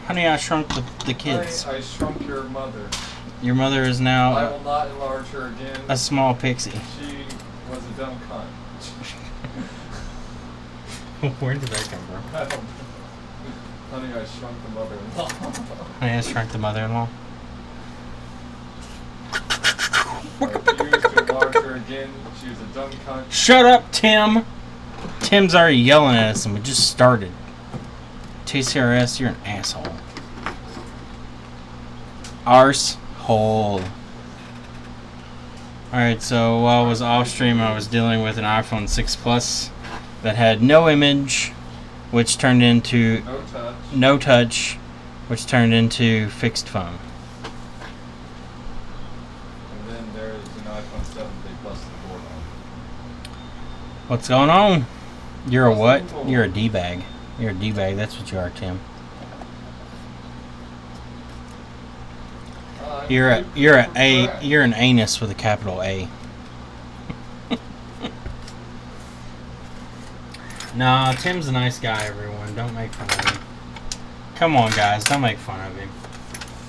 Honey, I shrunk the kids. Honey, I shrunk your mother. Your mother is now I will not enlarge her again. a small pixie. She was a dumb cunt. Where did that come from? I don't know. Honey, I shrunk the mother-in-law. Honey, I shrunk the mother-in-law. I refuse to enlarge her again. She was a dumb cunt. Shut up, Tim! Tim's already yelling at us and we just started. TCRS, you're an asshole. Arse-hole. Alright, so while I was off stream, I was dealing with an iPhone 6 Plus that had no image, which turned into no touch, which turned into fixed phone. And then there's an iPhone 7 they busted the board on. What's going on? You're a what? You're a D-bag. You're a D-bag, that's what you are, Tim. You're an anus with a capital A. Nah, Tim's a nice guy, everyone. Don't make fun of him. Come on, guys. Don't make fun of him.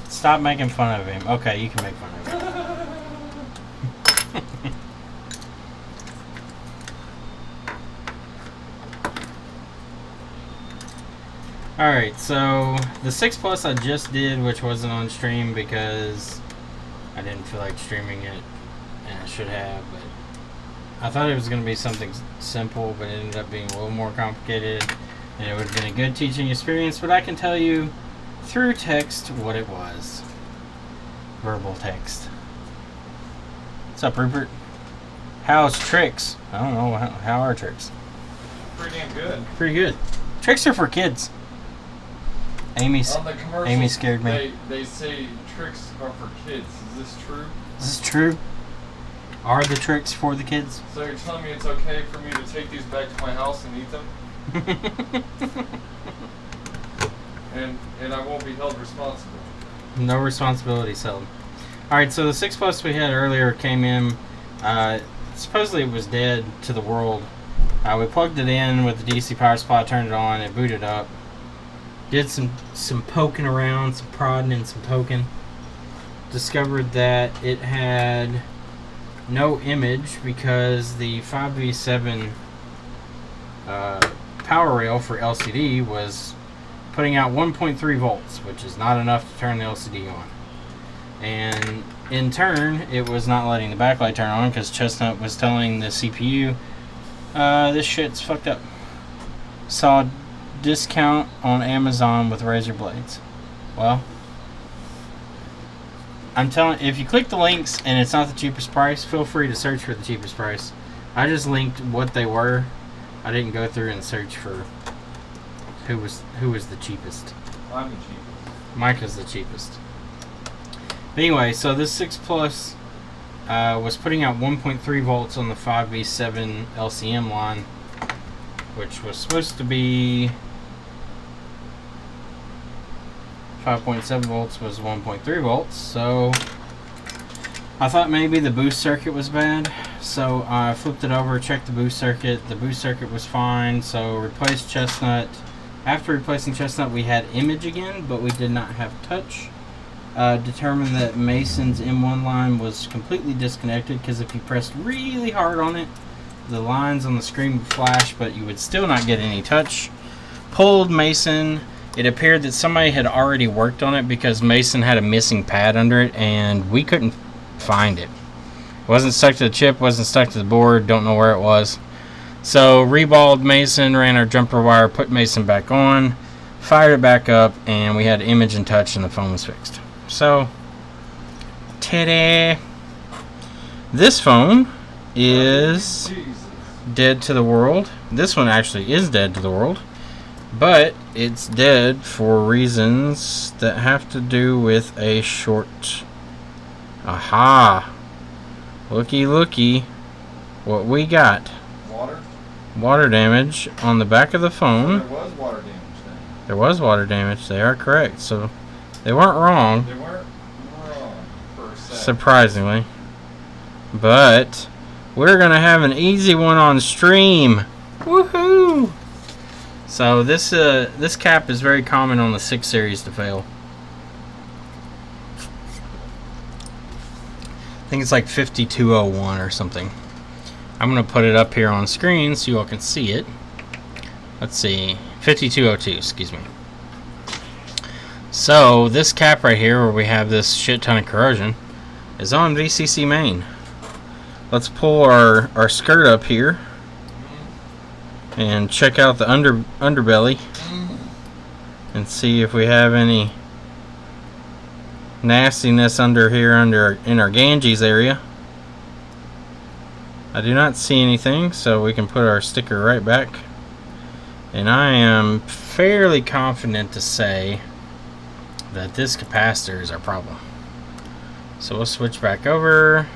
Stop making fun of him. Okay, you can make fun of him. Alright, so the 6 Plus I just did, which wasn't on stream because I didn't feel like streaming it, and I should have, but I thought it was going to be something simple, but it ended up being a little more complicated, and it would have been a good teaching experience, but I can tell you through text what it was. Verbal text. What's up, Rupert? How's tricks? I don't know, how are tricks? Pretty damn good. Pretty good. Tricks are for kids. Amy scared me. They say tricks are for kids. Is this true? Is this true? Are the tricks for the kids? So you're telling me it's okay for me to take these back to my house and eat them? and I won't be held responsible. No responsibility, Seldon. Alright, so the 6 Plus we had earlier came in. Supposedly it was dead to the world. We plugged it in with the DC power supply, turned it on, it booted up. Did some poking around, some prodding and some poking. Discovered that it had no image because the 5V7 power rail for LCD was putting out 1.3 volts, which is not enough to turn the LCD on. And in turn, it was not letting the backlight turn on because Chestnut was telling the CPU, this shit's fucked up. Saw discount on Amazon with razor blades. Well, I'm telling, if you click the links and it's not the cheapest price, feel free to search for the cheapest price. I just linked what they were. I didn't go through and search for who was the cheapest. I'm the cheapest. Micah's the cheapest. But anyway, so this 6 Plus was putting out 1.3 volts on the 5V7 LCM line, which was supposed to be 5.7 volts was 1.3 volts, so I thought maybe the boost circuit was bad, so I flipped it over, checked the boost circuit. The boost circuit was fine, so replaced Chestnut. After replacing Chestnut, we had image again, but we did not have touch. Determined that Mason's M1 line was completely disconnected because if you pressed really hard on it, the lines on the screen would flash, but you would still not get any touch. Pulled Mason. It appeared that somebody had already worked on it because Mason had a missing pad under it, and we couldn't find it. It wasn't stuck to the chip, wasn't stuck to the board, don't know where it was. So, reballed Mason, ran our jumper wire, put Mason back on, fired it back up, and we had image and touch, and the phone was fixed. So, ta-da! This phone is dead to the world. This one actually is dead to the world. But it's dead for reasons that have to do with a short... Aha! Looky, looky. What we got. Water? Water damage on the back of the phone. There was water damage then. There was water damage. They are correct. So they weren't wrong. They weren't wrong, per se. Surprisingly. But we're going to have an easy one on stream. Woohoo! So this cap is very common on the 6 series to fail. I think it's like 5201 or something. I'm going to put it up here on screen so you all can see it. Let's see. 5202, excuse me. So, this cap right here where we have this shit ton of corrosion is on VCC main. Let's pull our skirt up here and check out the underbelly and see if we have any nastiness under here in our Ganges area. I do not see anything, so we can put our sticker right back. And I am fairly confident to say that this capacitor is our problem. So we'll switch back over.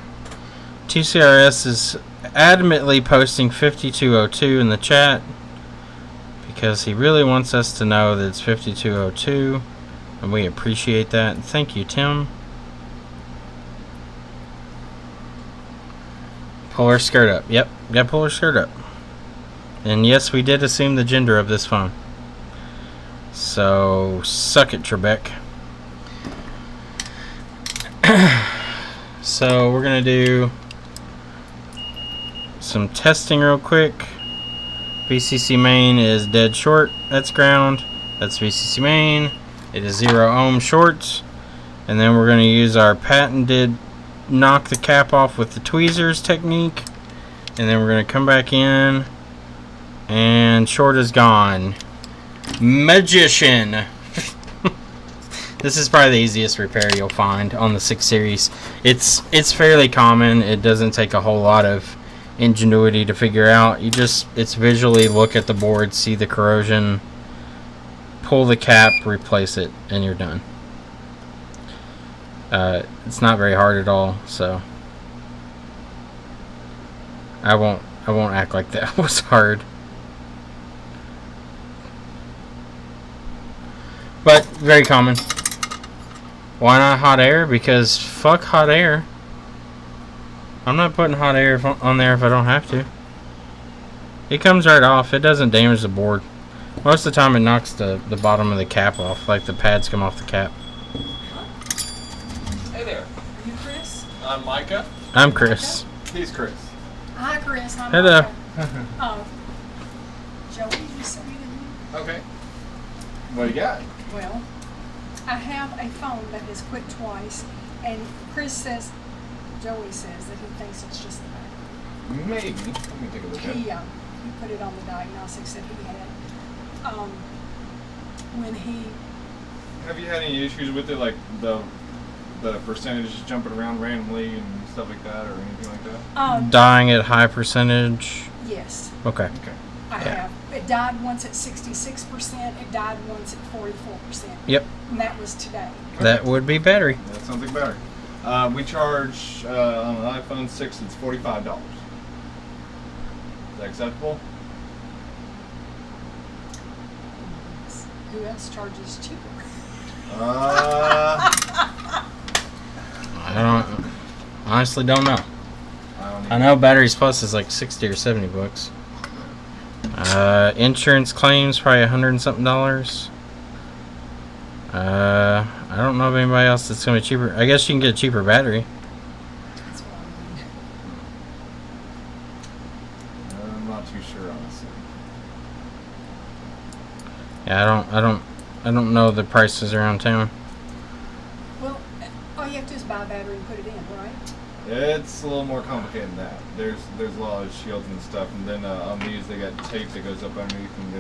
TCRS is adamantly posting 5202 in the chat because he really wants us to know that it's 5202, and we appreciate that. Thank you, Tim. Pull her skirt up. Yep, gotta pull her skirt up. And yes, we did assume the gender of this phone. So, suck it, Trebek. So, we're gonna do some testing real quick. VCC main is dead short. That's ground. That's VCC main. It is 0 ohm short. And then we're gonna use our patented knock the cap off with the tweezers technique, and then we're going to come back in and short is gone. Magician. This is probably the easiest repair you'll find on the 6 series. It's fairly common. It doesn't take a whole lot of ingenuity to figure out. It's visually look at the board, see the corrosion, pull the cap, replace it, and you're done. It's not very hard at all, so I won't act like that was hard. But very common. Why not hot air? Because fuck hot air. I'm not putting hot air on there if I don't have to. It comes right off. It doesn't damage the board. Most of the time it knocks the bottom of the cap off, like the pads come off the cap. Hey there. Are you Chris? I'm Micah. I'm Chris. He's Chris. Hi, Chris. I'm Hello. Micah. Joey, you said you didn't. Okay. What do you got? Well, I have a phone that has quit twice, and Chris says, Joey says that he thinks it's just the battery. Maybe. Let me take a look at it. He put it on the diagnostics that he had. When he Have you had any issues with it, like the percentages jumping around randomly and stuff like that, or anything like that? Dying at high percentage. Yes, Okay. Okay. I have. It died once at 66%. It died once at 44%. Yep. And that was today. That would be battery. That sounds like better. We charge on an iPhone 6. It's $45. Is that acceptable? Who else charges cheaper? I honestly don't know. don't I know Batteries Plus is like 60 or 70 bucks. Insurance claims probably $100 and something. I don't know of anybody else that's gonna be cheaper. I guess you can get a cheaper battery. That's what I mean. I'm not too sure, honestly. Yeah, I don't know the prices around town. Well, all you have to do is buy a battery and put it in, right? It's a little more complicated than that. There's a lot of shields and stuff, and then on these they got tape that goes up underneath, and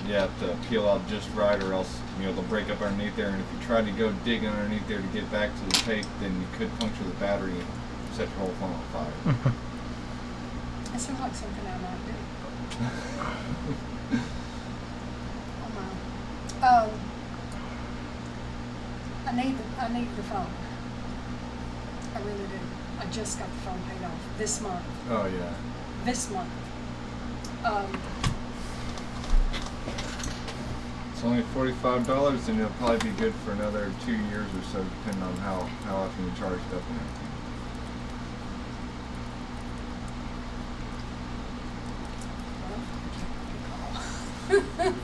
you have to peel out just right, or else they'll break up underneath there. And if you try to go dig underneath there to get back to the tape, then you could puncture the battery and set your whole phone on fire. That sounds like something I might do. Oh my. I need the phone. I really do. I just got the phone paid off this month. Oh yeah. This month. It's only $45, and it'll probably be good for another 2 years or so, depending on how often you charge it up and everything.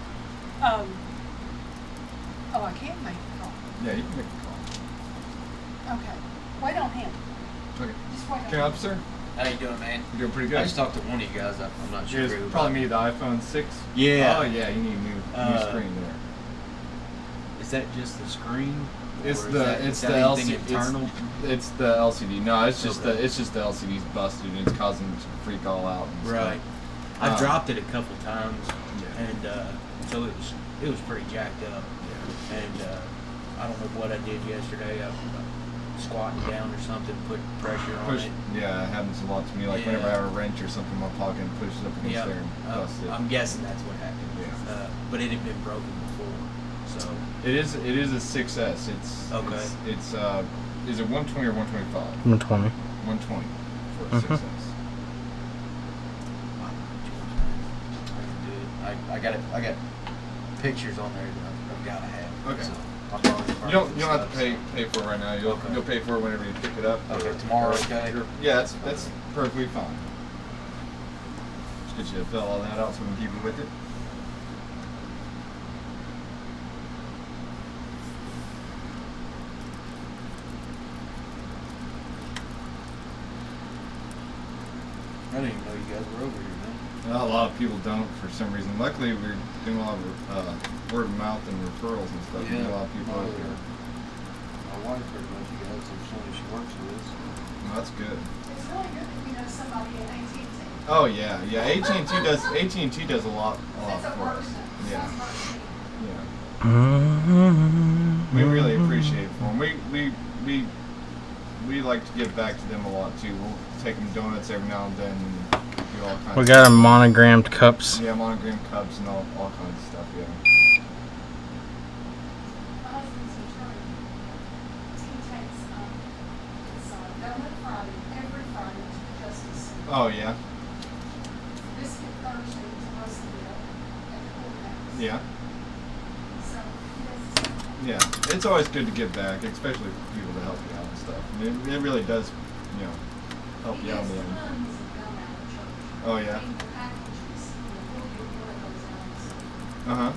Yeah, you can make a call. Okay. Wait on him. Okay. Just wait on Can I him. help, sir? How you doing, man? You're doing pretty good. I just talked to one of you guys. I'm not sure. It's who, probably but- me, the iPhone 6. Yeah. Oh yeah, you need a new screen there. Is that just the screen? It's Or the is it's that the anything LCD. internal. It's the LCD. No, it's just Okay. the LCD's busted and it's causing it to freak all out. And Right. Stuff. I've dropped it a couple times, Yeah. and so it was pretty jacked up. Yeah. And I don't know what I did yesterday. I squatting down or something, put pressure on Push. it. Yeah, it happens a lot to me. Like whenever I Yeah. have a wrench or something in my pocket and pushes up against Yeah, there and busts it. I'm guessing that's what happened. Yeah. But it had been broken before, so It is a 6S. It's Okay. It's is it 120 or 125? 120. 120 for a Mhm. 6S. I got pictures on there that I've got to have. Okay. So I'll probably You don't have to pay for it right now. You'll Okay. pay for it whenever you pick it up. Okay, tomorrow, okay? Yeah, that's perfectly fine. Just get you to fill all that out so we can keep it with it. I didn't even know you guys were over here, man. Well, a lot of people don't for some reason. Luckily, we're doing a lot of word of mouth and referrals and stuff. We get a lot of people out here. My wife heard about you guys. I'm sure she works with us. Well, that's good. It's really good that we know somebody at AT&T. Oh yeah, yeah. AT&T does a lot That's a for us. person. Yeah, Sounds like me. yeah. Mm-hmm. We really appreciate it for them. We like to give back to them a lot too. We'll take them donuts every now and then. And do all kinds. We got them monogrammed cups. Yeah, monogram cups and all kinds of stuff. Yeah. My husband's an attorney. He takes, it's Donut Friday, every Friday to the Justice Center. Oh yeah. Biscuit Thursday to Russellville at the courthouse. Yeah. So he does the same thing. Yeah. It's always good to give back, especially for people to help you out and stuff. And it really does, help He you out gets in the end. tons of gum out of church. Oh yeah. I mean, the packages, we'll get one of those out. So Uh huh.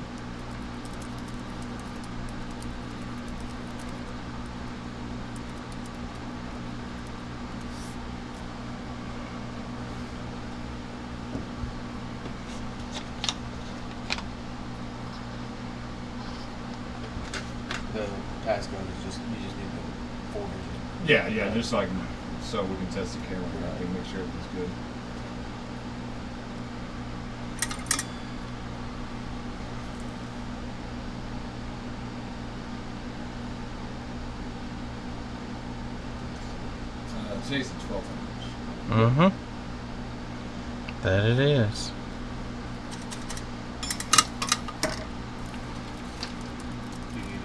The passcode is just you just need the 4 digit. Yeah, just so we can test the camera and everything, make sure everything's good. Today's the 12th. Mm-hmm. That it is. Do you need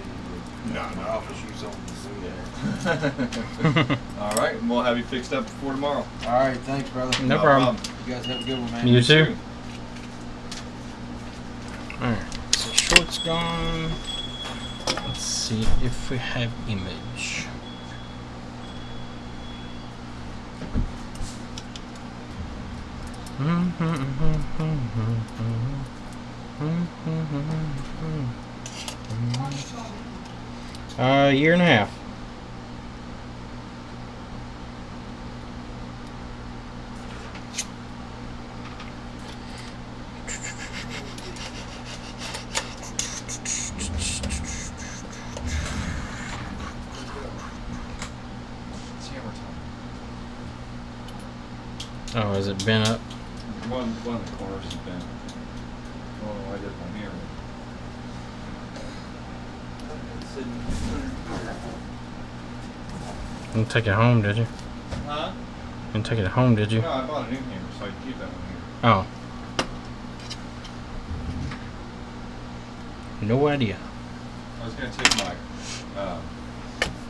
any No, of my no. office use on to do that? All right, and we'll have you fixed up before tomorrow. All right, thanks, brother. No problem. You guys have a good one, man. You too. Alright, so short's gone. Let's see if we have image. Year and a half. It's hammer Oh, has it been up? time. One of the corners has been. Oh, I did my hammer. You didn't take it home, did you? Huh? You didn't take it home, did you? No, I bought a new hammer, so I can keep that one here. Oh. No idea. I was gonna take my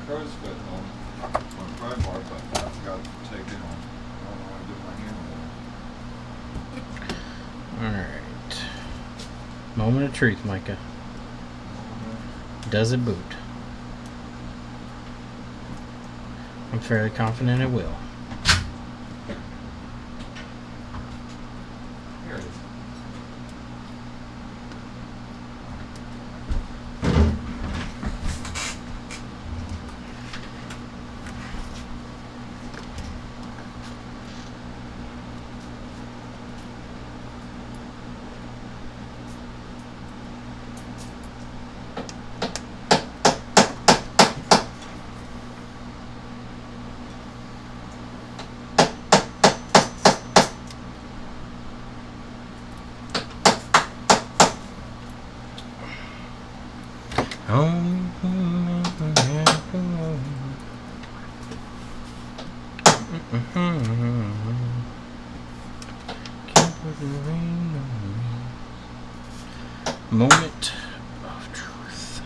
crow's foot home, my pry bar, but I forgot to take it home. I don't know what I did with my hammer. Alright. Moment of truth, Micah. Does it boot? I'm fairly confident it will. Here it is. Moment of truth.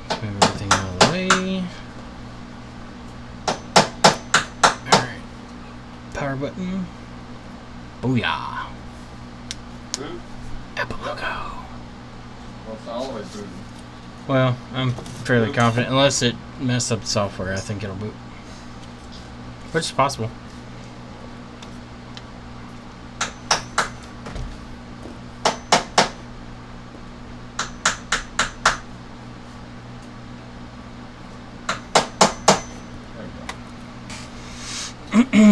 Let's move everything out of the way. Alright. Power button. Booyah. Boot? Apple logo. Well, it's always booting. Well, I'm fairly confident. Unless it messed up the software, I think it'll boot. Which is possible. There you go.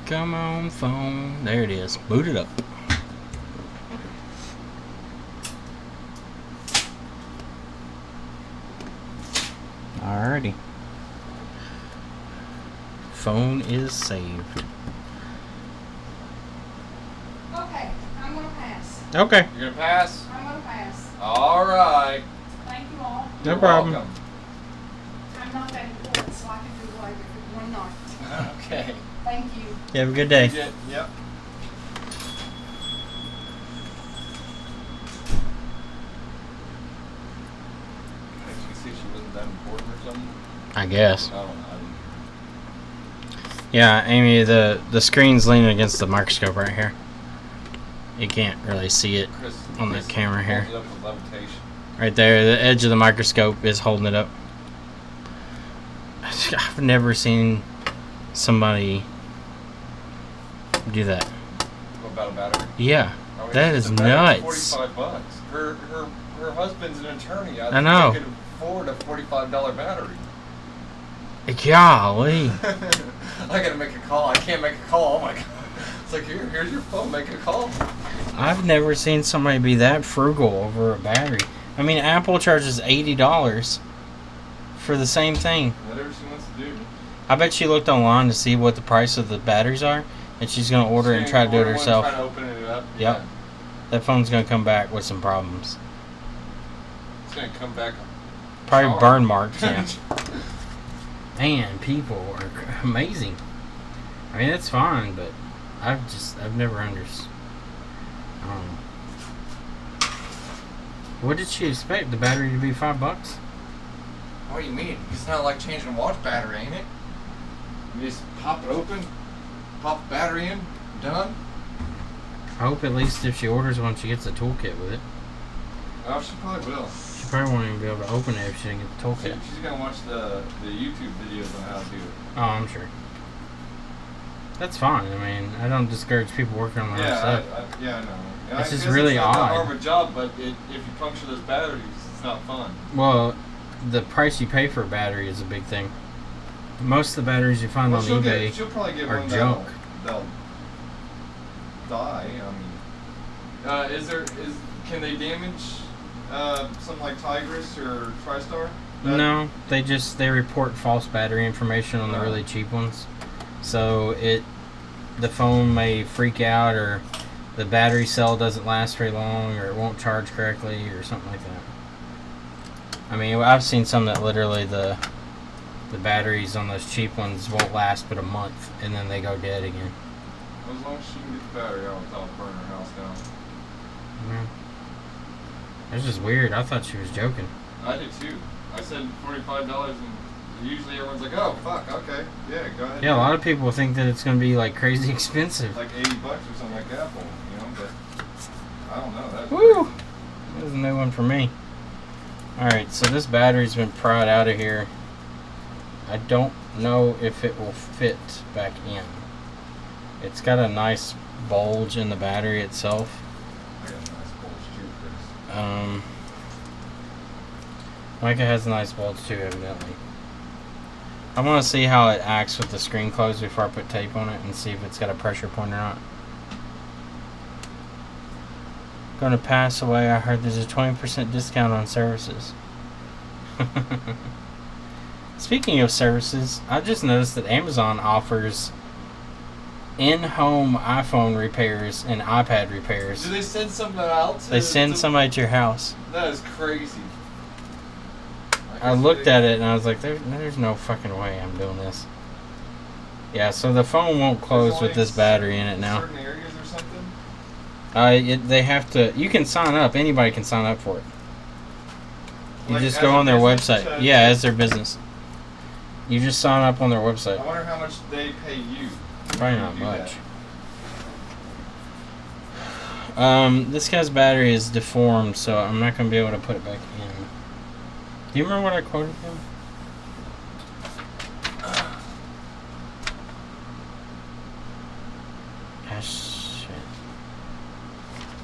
Come on, phone. There it is. Boot it up. Alrighty. Phone is saved. Okay, I'm gonna pass. Okay. You're gonna pass? I'm gonna pass. All right. Thank you all. No You're problem. welcome. I'm not that important, so I can do later if you want not. Okay. Thank you. You have a good day. Yep. You see she wasn't that important or something? I guess. I don't know. Yeah, Amy, the screen's leaning against the microscope right here. You can't really see it on the camera here. Holds it up with levitation. Right there, the edge of the microscope is holding it up. I've never seen somebody do that. What about a battery? Yeah, I mean, that the is battery's nuts. $45. Her husband's an attorney. I know. They could afford a $45 battery. Golly. I gotta make a call. I can't make a call. Oh my god. It's like, here's your phone. Make a call. I've never seen somebody be that frugal over a battery. I mean, Apple charges $80 for the same thing. Whatever she wants to do. I bet she looked online to see what the price of the batteries are, and she's going to order and try to do it herself. Try to open it up. Yep. Yeah. That phone's going to come back with some problems. It's gonna come back. Probably charged. burn marks, yeah. Man, people are amazing. I mean, it's fine, but I've never understood. What did she expect? The battery to be $5? What do you mean? It's not like changing a watch battery, ain't it? You just pop it open, pop the battery in, done. I hope at least if she orders one, she gets a toolkit with it. Oh, she probably will. She probably won't even be able to open it if she didn't get the toolkit. She's gonna watch the YouTube videos on how to do it. Oh, I'm sure. That's fine. I mean, I don't discourage people working on their own stuff. I know. It's I just guess really it's not that odd. hard of a job, but if you puncture those batteries, it's not fun. Well, the price you pay for a battery is a big thing. Most of the batteries you find on eBay she'll probably get are one junk. that'll die. I mean, can they damage something like Tigris or TriStar? No, they report false battery information on the really cheap ones. So the phone may freak out, or the battery cell doesn't last very long, or it won't charge correctly, or something like that. I mean, I've seen some that literally the batteries on those cheap ones won't last but a month, and then they go dead again. As long as she can get the battery out without burning her house down. It's just weird. I thought she was joking. I did too. I said $45, and usually everyone's like, "Oh, fuck, okay, yeah, go ahead." Yeah, a lot of people think that it's going to be like crazy expensive. Like $80 or something like Apple, you know. But I don't know. That's Woo! That was a new one for me. Alright, so this battery's been pried out of here. I don't know if it will fit back in. It's got a nice bulge in the battery itself. I got a nice bulge too, Chris. Micah has a nice bulge too, evidently. I want to see how it acts with the screen closed before I put tape on it and see if it's got a pressure point or not. Gonna pass away. I heard there's a 20% discount on services. Speaking of services, I just noticed that Amazon offers in-home iPhone repairs and iPad repairs. Do they send something out? They send somebody to your house. That is crazy. I looked at it and I was like, there's no fucking way I'm doing this. Yeah, so the phone won't close with this battery in it now. Certain areas or something? They have to. You can sign up. Anybody can sign up for it. You Like, just as go a on their business, website. Yeah, as their business. You just sign up on their I website. wonder how much they pay you. Probably to not do much. that. This guy's battery is deformed, so I'm not gonna be able to put it back in. Do you remember what I quoted him? Gosh, shit.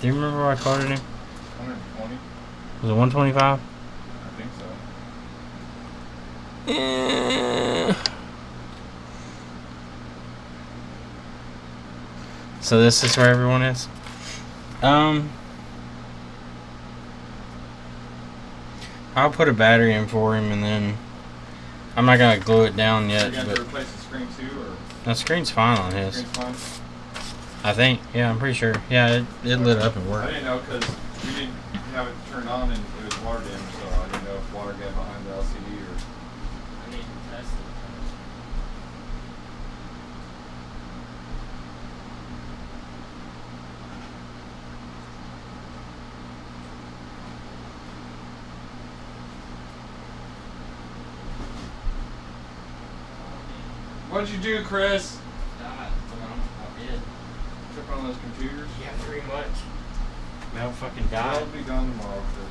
Do you remember what I quoted him? 120? Was it 125? I think so. So this is where everyone is. I'll put a battery in for him, and then I'm not gonna glue it down You're yet. going But to replace the screen too, or the screen's fine on his. screen's fine? I think. Yeah, I'm pretty sure. Yeah, it lit up and I worked. didn't know because we didn't have it turned on and it was water damage, so I didn't know if water got behind the LCD or. I need to test it. What'd you do, Chris? I did. Trip on those computers? Yeah, pretty much. Mel fucking I'll died. be gone tomorrow, Chris.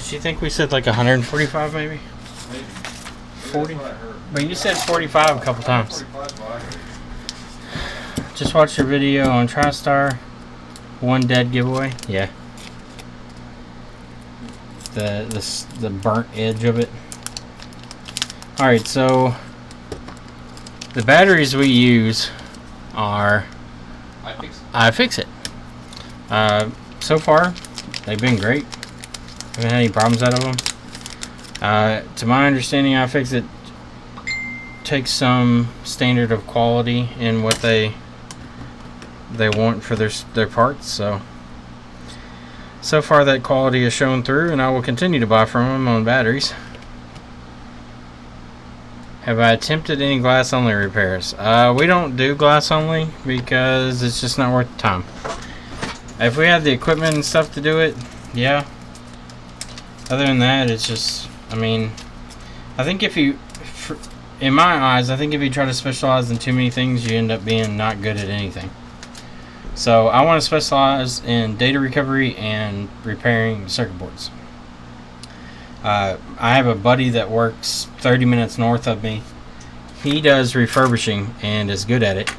Did you think we said like 145 maybe? Maybe. 40? That's what I heard. But you said 45 a couple times. 45 is what I heard. Just watched your video on TriStar. One dead giveaway. Yeah. The burnt edge of it. Alright, so the batteries we use are iFixit. So far, they've been great. Haven't had any problems out of them. To my understanding, iFixit takes some standard of quality in what they want for their parts. So far that quality is shown through, and I will continue to buy from them on batteries. Have I attempted any glass only repairs? We don't do glass only because it's just not worth the time. If we had the equipment and stuff to do it, yeah. Other than that, it's just, I mean, I think in my eyes, I think if you try to specialize in too many things, you end up being not good at anything. So I want to specialize in data recovery and repairing circuit boards. I have a buddy that works 30 minutes north of me. He does refurbishing and is good at it.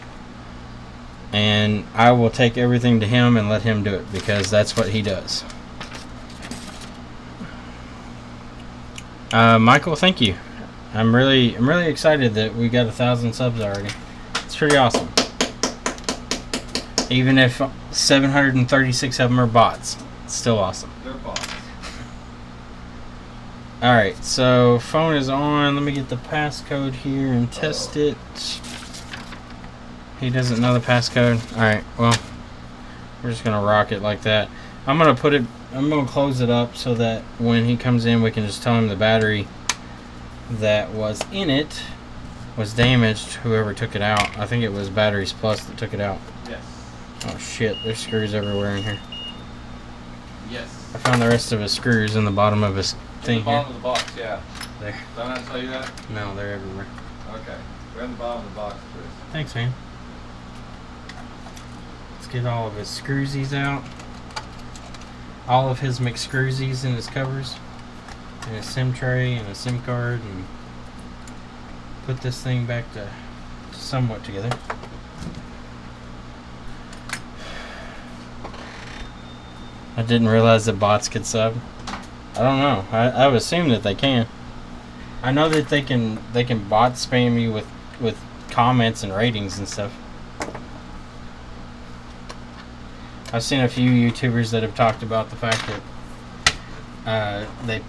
And I will take everything to him and let him do it because that's what he does. Michael, thank you. I'm really excited that we got 1,000 subs already. It's pretty awesome. Even if 736 of them are bots, it's still awesome. They're bots. Alright, so phone is on. Let me get the passcode here and test it. He doesn't know the passcode. Alright, well, we're just gonna rock it like that. I'm gonna close it up so that when he comes in we can just tell him the battery that was in it was damaged, whoever took it out. I think it was Batteries Plus that took it out. Yes. Oh shit, there's screws everywhere in here. Yes. I found the rest of his screws in the bottom of his thing the bottom here. of the box, yeah. There. Did I not tell you that? No, they're everywhere. Okay. We're in the bottom of the box, Chris. Thanks, man. Let's get all of his screwsies out. All of his McScrewsies in his covers. And a SIM tray and a SIM card, and put this thing back to somewhat together. I didn't realize that bots could sub. I don't know. I would assume that they can. I know that they can bot spam you with comments and ratings and stuff. I've seen a few YouTubers that have talked about the fact that they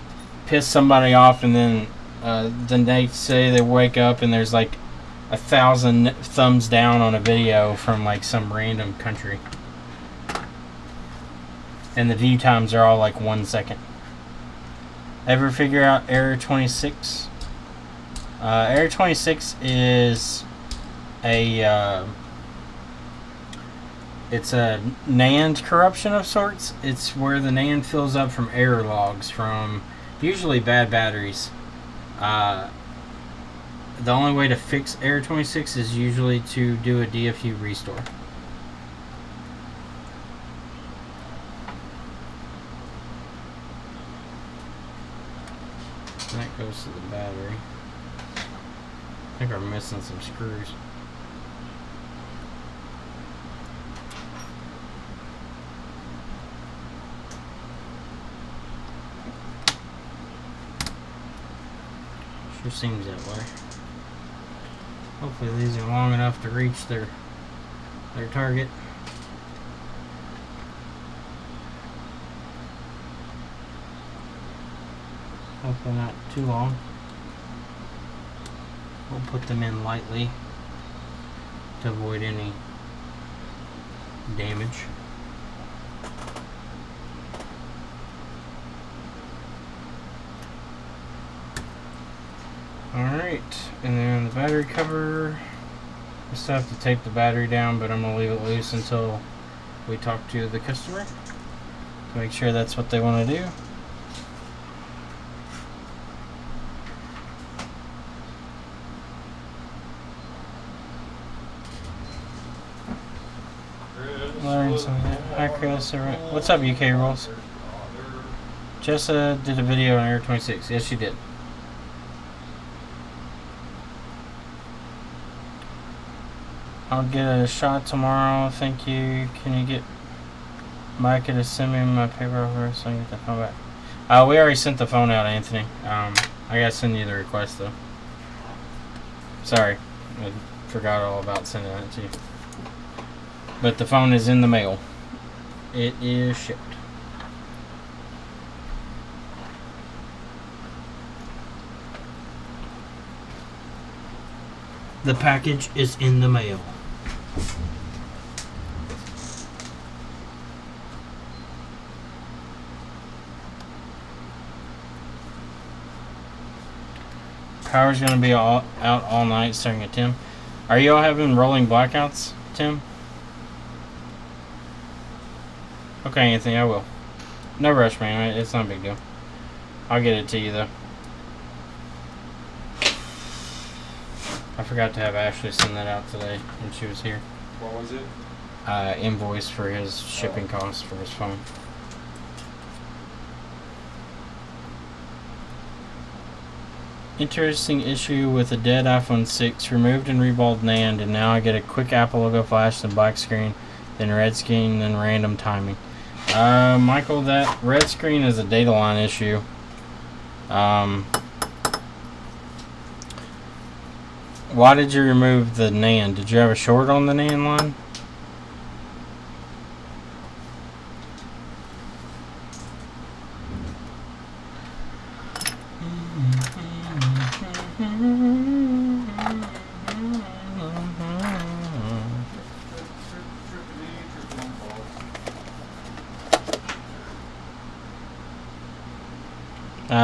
piss somebody off, and then they say they wake up and there's like 1,000 thumbs down on a video from like some random country, and the view times are all like 1 second. Ever figure out error 26? Error 26 is it's a NAND corruption of sorts. It's where the NAND fills up from error logs from usually bad batteries. The only way to fix error 26 is usually to do a DFU restore. And that goes to the battery. I think we're missing some screws. Sure seems that way. Hopefully these are long enough to reach their target. Hopefully not too long. We'll put them in lightly to avoid any damage. Alright, and then the battery cover, I still have to tape the battery down, but I'm going to leave it loose until we talk to the customer to make sure that's what they want to do. Learn something. Hi Chris, what's up UK Rules? Jessa did a video on Air 26. Yes, she did. I'll get a shot tomorrow. Thank you. Can you get Micah to send me my paper over so I can get the phone back? We already sent the phone out, Anthony. I gotta send you the request though. Sorry, I forgot all about sending that to you. But the phone is in the mail. It is shipped. The package is in the mail. Power's going to be out all night starting at 10. Are you all having rolling blackouts, Tim? Okay, Anthony, I will. No rush, man. It's not a big deal. I'll get it to you, though. I forgot to have Ashley send that out today when she was here. What was it? Invoice for his shipping costs for his phone. Interesting issue with a dead iPhone 6. Removed and reballed NAND, and now I get a quick Apple logo flash, then black screen, then red screen, then random timing. Michael, that red screen is a data line issue. Why did you remove the NAND? Did you have a short on the NAND line?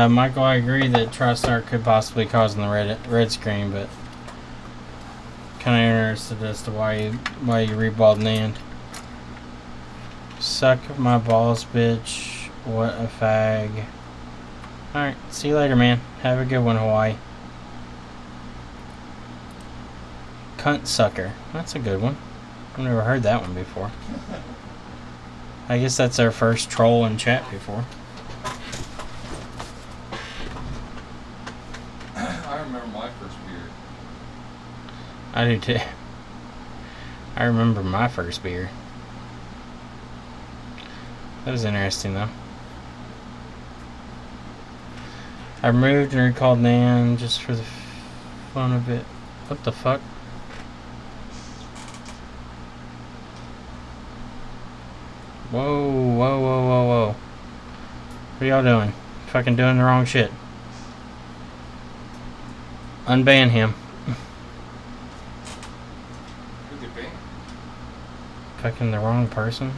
Michael, I agree that TriStar could possibly cause the red screen, but kind of interested as to why you reballed NAND. Suck my balls, bitch. What a fag. Alright, see you later, man. Have a good one, Hawaii. Cunt sucker. That's a good one. I've never heard that one before. I guess that's our first troll in chat before. I remember my first beer. I do too. I remember my first beer. That was interesting though. I removed and recalled NAND just for the fun of it. What the fuck? Whoa, whoa, whoa, whoa, whoa. What are y'all doing? Fucking doing the wrong shit. Unban him. Who'd they ban? Fucking the wrong person.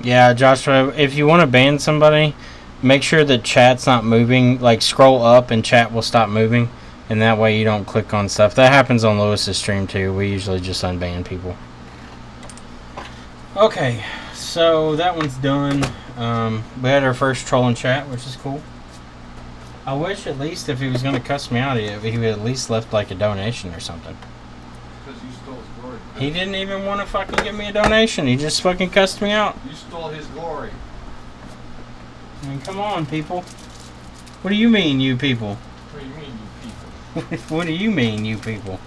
Yeah, Joshua, if you want to ban somebody, make sure that chat's not moving. Like, scroll up and chat will stop moving, and that way you don't click on stuff. That happens on Lewis's stream, too. We usually just unban people. Okay, so that one's done. We had our first troll in chat, which is cool. I wish at least if he was going to cuss me out, he would at least left, like, a donation or something. Because you stole his glory. He didn't even want to fucking give me a donation. He just fucking cussed me out. You stole his glory. I mean, come on, people. What do you mean, you people? What do you mean, you people? What do you mean, you people?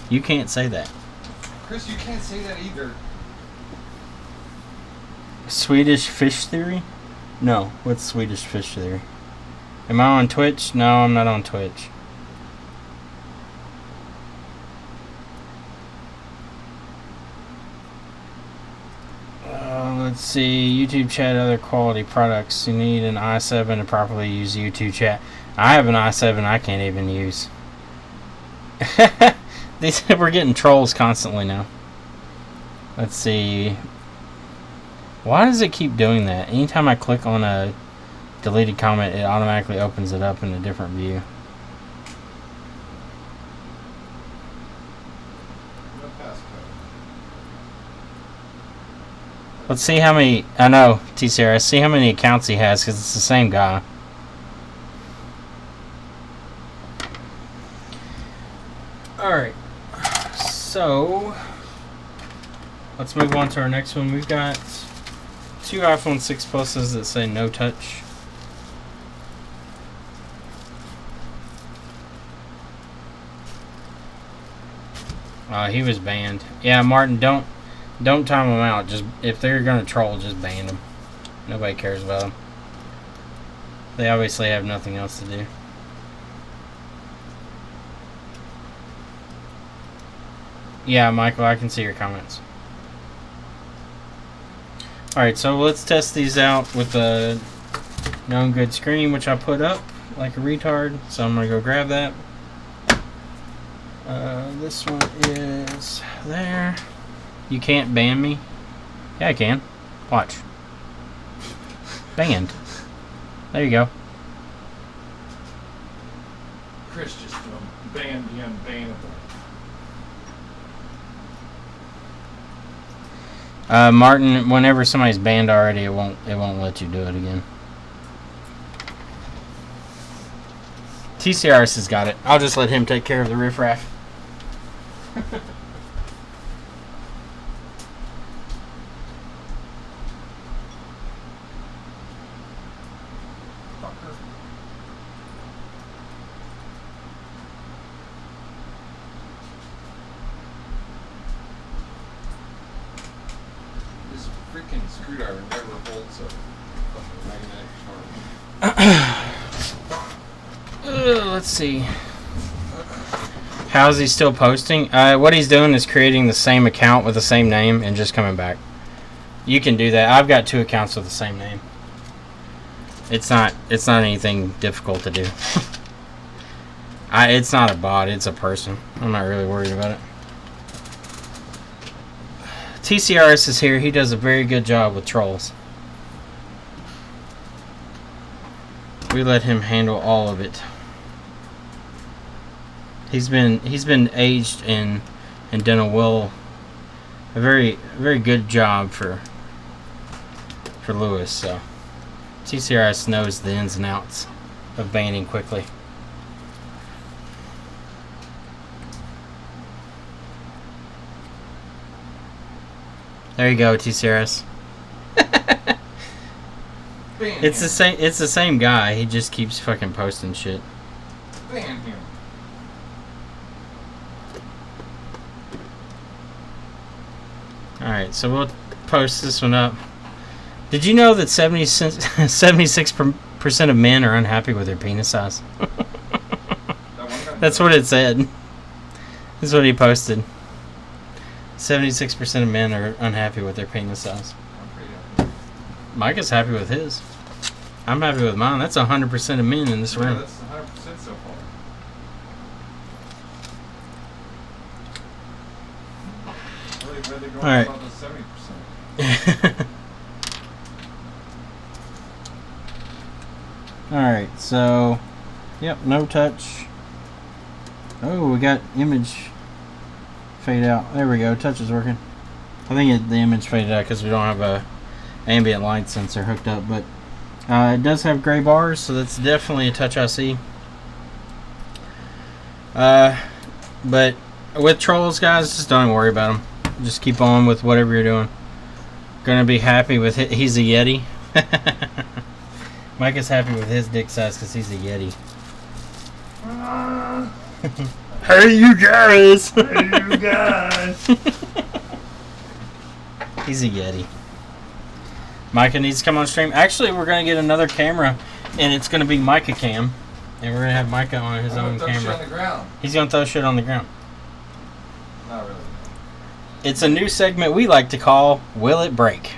You can't say that. Chris, you can't say that either. Swedish fish theory? No. What's Swedish fish theory? Am I on Twitch? No, I'm not on Twitch. Let's see. YouTube chat, other quality products. You need an i7 to properly use YouTube chat. I have an i7 I can't even use. We're getting trolls constantly now. Let's see. Why does it keep doing that? Anytime I click on a deleted comment, it automatically opens it up in a different view. No passcode. Let's see how many. I know, TCR. See how many accounts he has because it's the same guy. Alright. So, let's move on to our next one. We've got two iPhone 6 Pluses that say no touch. He was banned. Yeah, Martin, don't time them out. Just if they're gonna troll, just ban them. Nobody cares about them. They obviously have nothing else to do. Yeah, Michael, I can see your comments. Alright, so let's test these out with a known good screen, which I put up like a retard. So I'm gonna go grab that. This one is there. You can't ban me. Yeah, I can. Watch. Banned. There you go. Chris just banned the unbannable. Martin, whenever somebody's banned already, it won't let you do it again. TCRS has got it. I'll just let him take care of the riffraff. This freaking screwdriver never bolts a fucking magnetic charge. Let's see. How's he still posting? What he's doing is creating the same account with the same name and just coming back. You can do that. I've got two accounts with the same name. It's not anything difficult to do. It's not a bot, it's a person. I'm not really worried about it. TCRS is here. He does a very good job with trolls. We let him handle all of it. He's been aged and done a well a very good job for Lewis. So TCRS knows the ins and outs of banding quickly. There you go, TCRS. It's the same guy. He just keeps fucking posting shit. Ban him. Alright, so we'll post this one up. Did you know that 76% of men are unhappy with their penis size? That's what it said. That's what he posted. 76% of men are unhappy with their penis size. Mike is happy with his. I'm happy with mine. That's 100% of men in this room. That's 100% so far. Really going Alright. about the 70%. Alright, so yep, no touch. Oh, we got image fade out. There we go, touch is working. I think the image faded out because we don't have a ambient light sensor hooked up, but it does have gray bars, so that's definitely a touch IC. But with trolls, guys, just don't worry about them. Just keep on with whatever you're doing. Gonna be happy with it. He's a Yeti. Mike is happy with his dick size because he's a Yeti. Hey, you guys! Hey, you guys! He's a Yeti. Micah needs to come on stream. Actually, we're going to get another camera, and it's going to be Micah Cam. And we're going to have Micah on his own throw shit camera. on the ground. He's going to throw shit on the ground. Not really. It's a new segment we like to call Will It Break? Can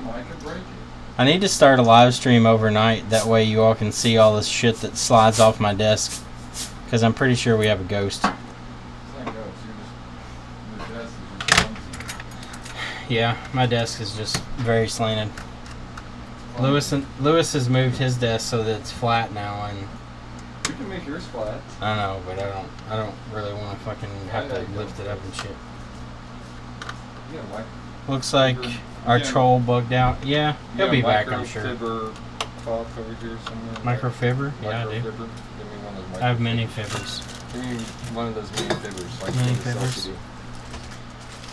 Micah break it? I need to start a live stream overnight. That way you all can see all this shit that slides off my desk. Because I'm pretty sure we have a ghost. It's not ghost. The desk is just clumsy. Yeah, my desk is just very slanted. Lewis has moved his desk so that it's flat now, and You can make yours flat. I know, but I don't really want to fucking have to lift it up and shit. You got a Looks like our troll bugged out. Yeah, he'll be back, I'm sure. Microfiber cloth over here somewhere. Microfiber? Yeah, I do. Microfiber. Give me one of those I have many fibers. Give me one of those mini fibers. Like Mini the fibers? selfie.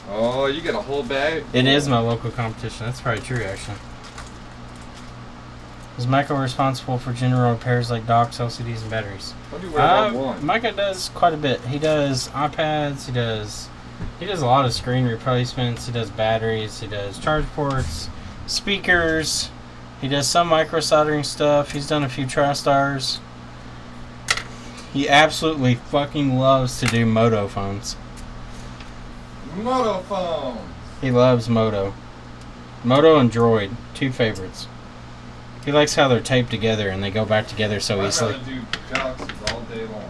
Oh, you got a whole bag? It is my local competition. That's probably true, actually. Is Michael responsible for general repairs like docks, LCDs, and batteries? What do you wear about one? Micah does quite a bit. He does iPads. He does a lot of screen replacements. He does batteries. He does charge ports, speakers. He does some micro soldering stuff. He's done a few TriStars. He absolutely fucking loves to do Moto phones. Moto phone. He loves Moto. Moto and Droid, two favorites. He likes how they're taped together and they go back together so easily. I'd rather do galaxies all day long.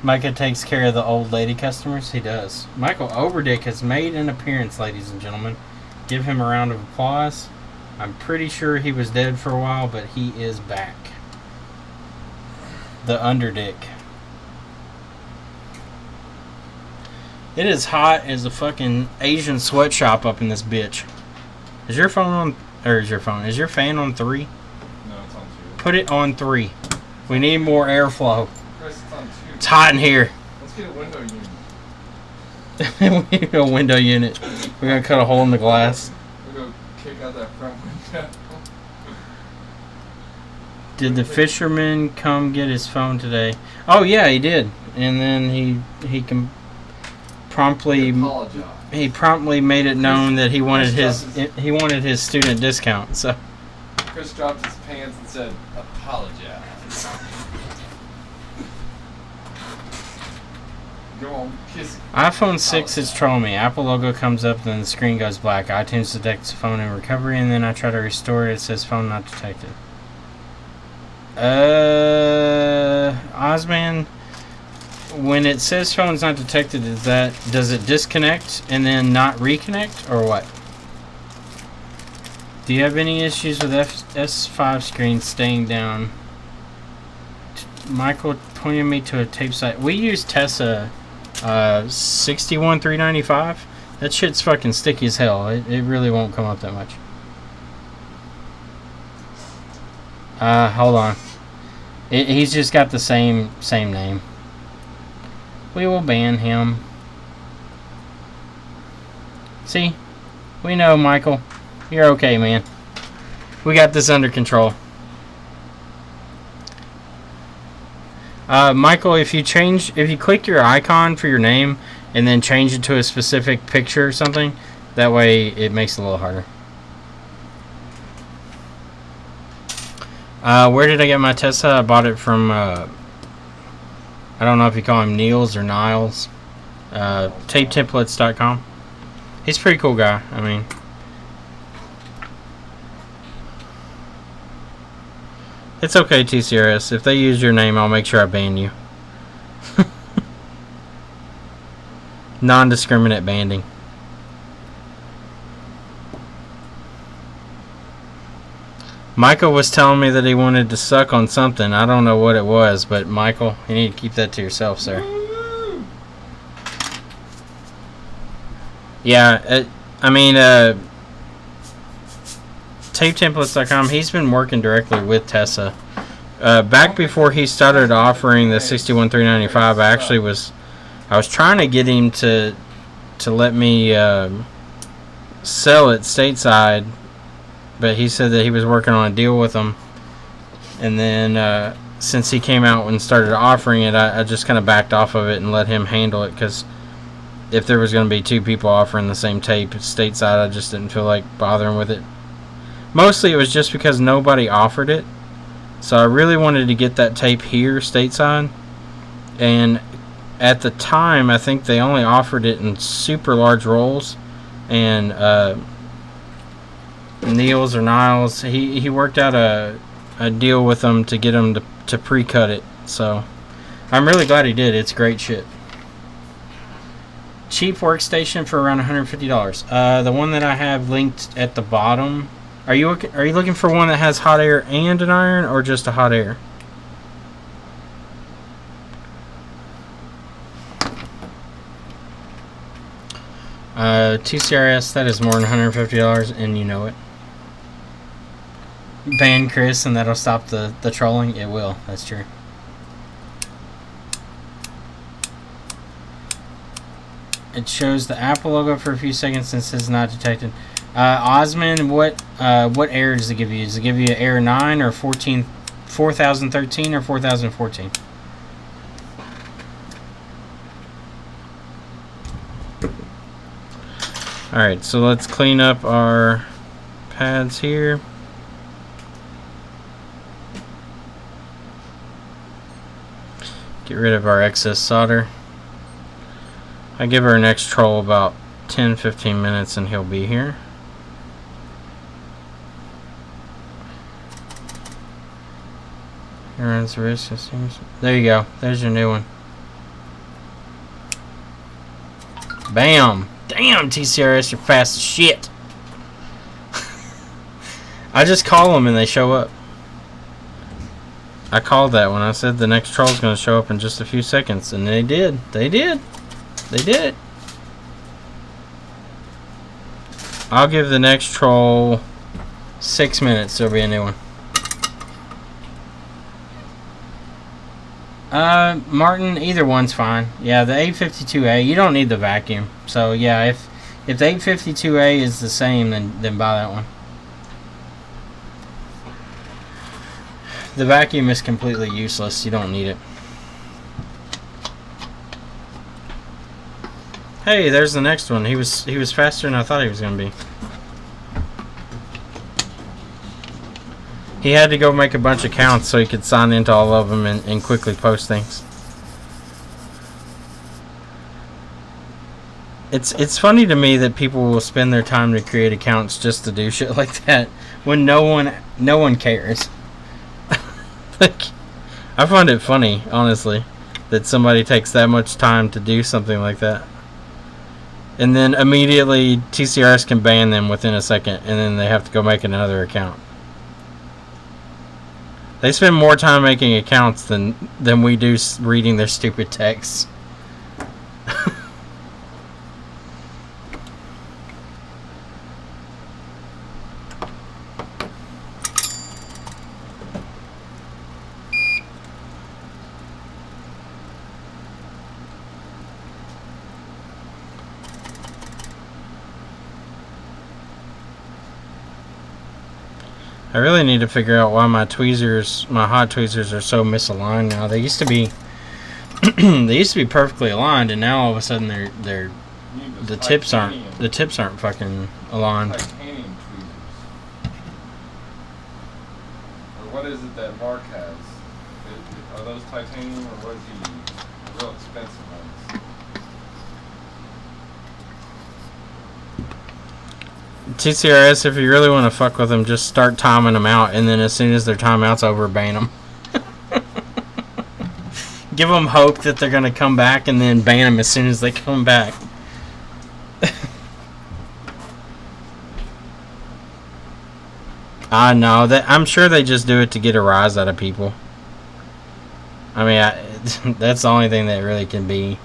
Micah takes care of the old lady customers. He does. Michael Overdick has made an appearance, ladies and gentlemen. Give him a round of applause. I'm pretty sure he was dead for a while, but he is back. The Underdick. It is hot as a fucking Asian sweatshop up in this bitch. Is your phone on, or is your fan on 3? No, it's on 2. Put it on 3. We need more airflow. Chris, it's on 2. It's hot in here. Let's get a window unit. We need a window unit. We're gonna cut a hole in the glass. We'll go kick out that front window. Did the fisherman come get his phone today? Oh yeah, he did. And then he promptly made it known that he wanted his student discount. So Chris dropped his pants and said, "Apologize." Go on, kiss it. iPhone 6 is trolling me. Apple logo comes up, then the screen goes black. iTunes detects phone in recovery, and then I try to restore it. It says phone not detected. Osman, when it says phone's not detected, does it disconnect and then not reconnect, or what? Do you have any issues with S5 screen staying down Michael pointed me to a tape site. We use Tessa 61395. That shit's fucking sticky as hell. It really won't come up that much. Hold on. He's just got the same name. We will ban him. See? We know, Michael. You're okay, man. We got this under control. Michael, if you click your icon for your name and then change it to a specific picture or something, that way it makes it a little harder. Where did I get my Tessa? I bought it from, I don't know if you call him Niels or Niles. TapeTemplates.com. He's a pretty cool guy. I mean, it's okay, TCRS. If they use your name, I'll make sure I ban you. Non-discriminate banding. Michael was telling me that he wanted to suck on something. I don't know what it was, but Michael, you need to keep that to yourself, sir. Yeah, I mean, TapeTemplates.com, he's been working directly with Tessa. Back before he started offering the 61395, I was trying to get him to let me sell it stateside, but he said that he was working on a deal with them. And then since he came out and started offering it, I just kind of backed off of it and let him handle it, because if there was going to be two people offering the same tape stateside, I just didn't feel like bothering with it. Mostly it was just because nobody offered it. So I really wanted to get that tape here stateside. And at the time, I think they only offered it in super large rolls. And Niels or Niles, he worked out a deal with them to get them to pre-cut it. So I'm really glad he did. It's great shit. Cheap workstation for around $150. The one that I have linked at the bottom. Are you looking for one that has hot air and an iron, or just a hot air? TCRS, that is more than $150, and you know it. Ban Chris, and that'll stop the trolling. It will. That's true. It shows the Apple logo for a few seconds and says not detected. Osman, what error does it give you? Does it give you an error 9 or 4013 or 4014? Alright, so let's clean up our pads here. Get rid of our excess solder. I give our next troll about 10-15 minutes and he'll be here. Runs the risk of serious. There you go. There's your new one. Bam! Damn, TCRS, you're fast as shit. I just call them and they show up. I called that when I said the next troll's going to show up in just a few seconds, and they did. They did. They did it. I'll give the next troll 6 minutes. There'll be a new one. Martin, either one's fine. Yeah, the 852A, you don't need the vacuum. So yeah, if the 852A is the same, then buy that one. The vacuum is completely useless. You don't need it. Hey, there's the next one. He was faster than I thought he was going to be. He had to go make a bunch of counts so he could sign into all of them and quickly post things. It's funny to me that people will spend their time to create accounts just to do shit like that when no one cares. Like, I find it funny, honestly, that somebody takes that much time to do something like that. And then immediately TCRS can ban them within a second, and then they have to go make another account. They spend more time making accounts than we do reading their stupid texts. I really need to figure out why my tweezers, my hot tweezers, are so misaligned now. They used to be, they used to be perfectly aligned, and now all of a sudden they're the tips aren't fucking aligned. Titanium tweezers. Or what is it that Mark has? Are those titanium or what is he use? The real expensive ones. TCRS, if you really want to fuck with them, just start timing them out, and then as soon as their timeout's over, ban them. Give them hope that they're going to come back, and then ban them as soon as they come back. I know that. I'm sure they just do it to get a rise out of people. I mean, that's the only thing that really can be.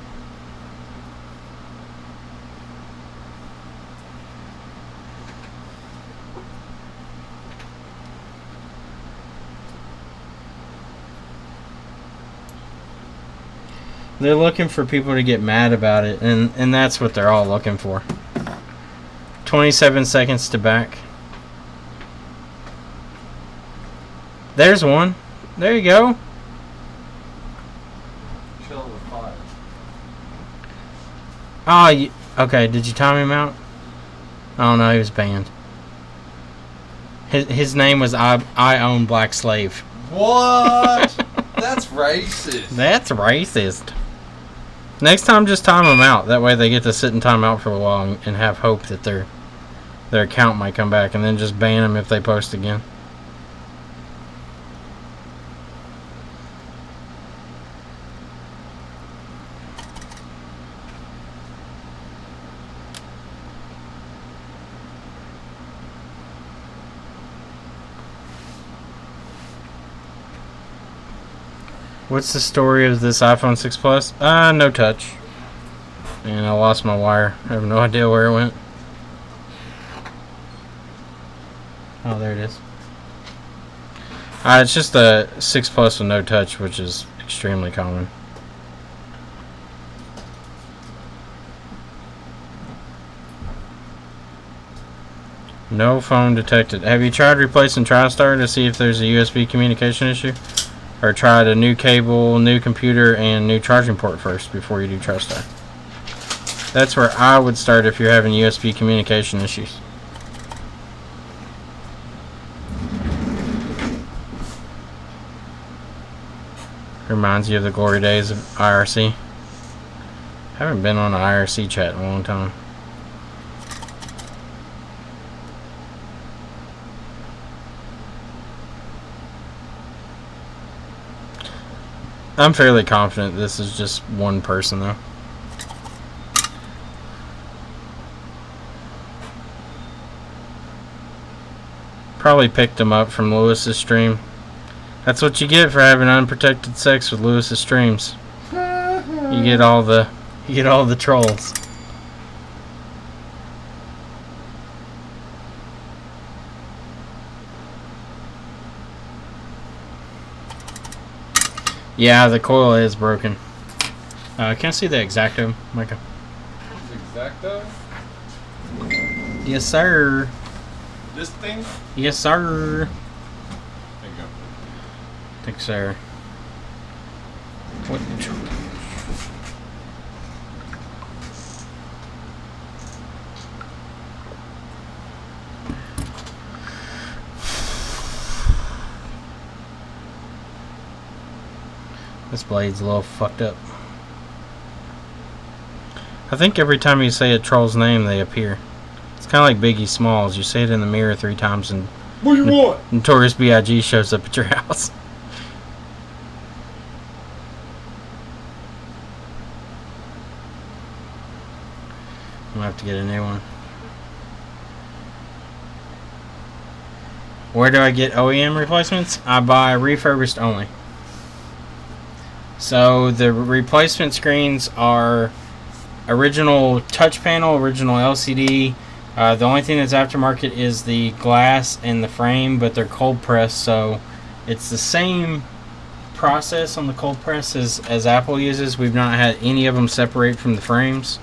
They're looking for people to get mad about it, and that's what they're all looking for. 27 seconds to back. There's one. There you go. Chill with fire. Oh, okay. Did you time him out? Oh no, he was banned. His name was I Own Black Slave. What? That's racist. That's racist. Next time, just time them out. That way they get to sit in timeout for a while and have hope that their account might come back, and then just ban them if they post again. What's the story of this iPhone 6 Plus? No touch. And I lost my wire. I have no idea where it went. Oh, there it is. It's just a 6 Plus with no touch, which is extremely common. No phone detected. Have you tried replacing TriStar to see if there's a USB communication issue? Or tried a new cable, new computer, and new charging port first before you do TriStar. That's where I would start if you're having USB communication issues. Reminds you of the glory days of IRC. Haven't been on an IRC chat in a long time. I'm fairly confident this is just one person, though. Probably picked him up from Lewis's stream. That's what you get for having unprotected sex with Lewis's streams. You get all the trolls. Yeah, the coil is broken. Can I see the X-Acto, Micah? X-Acto? Yes, sir. This thing? Yes, sir. There you go. Thanks, sir. What? This blade's a little fucked up. I think every time you say a troll's name, they appear. It's kind of like Biggie Smalls. You say it in the mirror 3 times and What do you want? Notorious B.I.G. shows up at your house. I'm gonna have to get a new one. Where do I get OEM replacements? I buy refurbished only. So the replacement screens are original touch panel, original LCD. The only thing that's aftermarket is the glass and the frame, but they're cold pressed, so it's the same process on the cold press as Apple uses. We've not had any of them separate from the frames.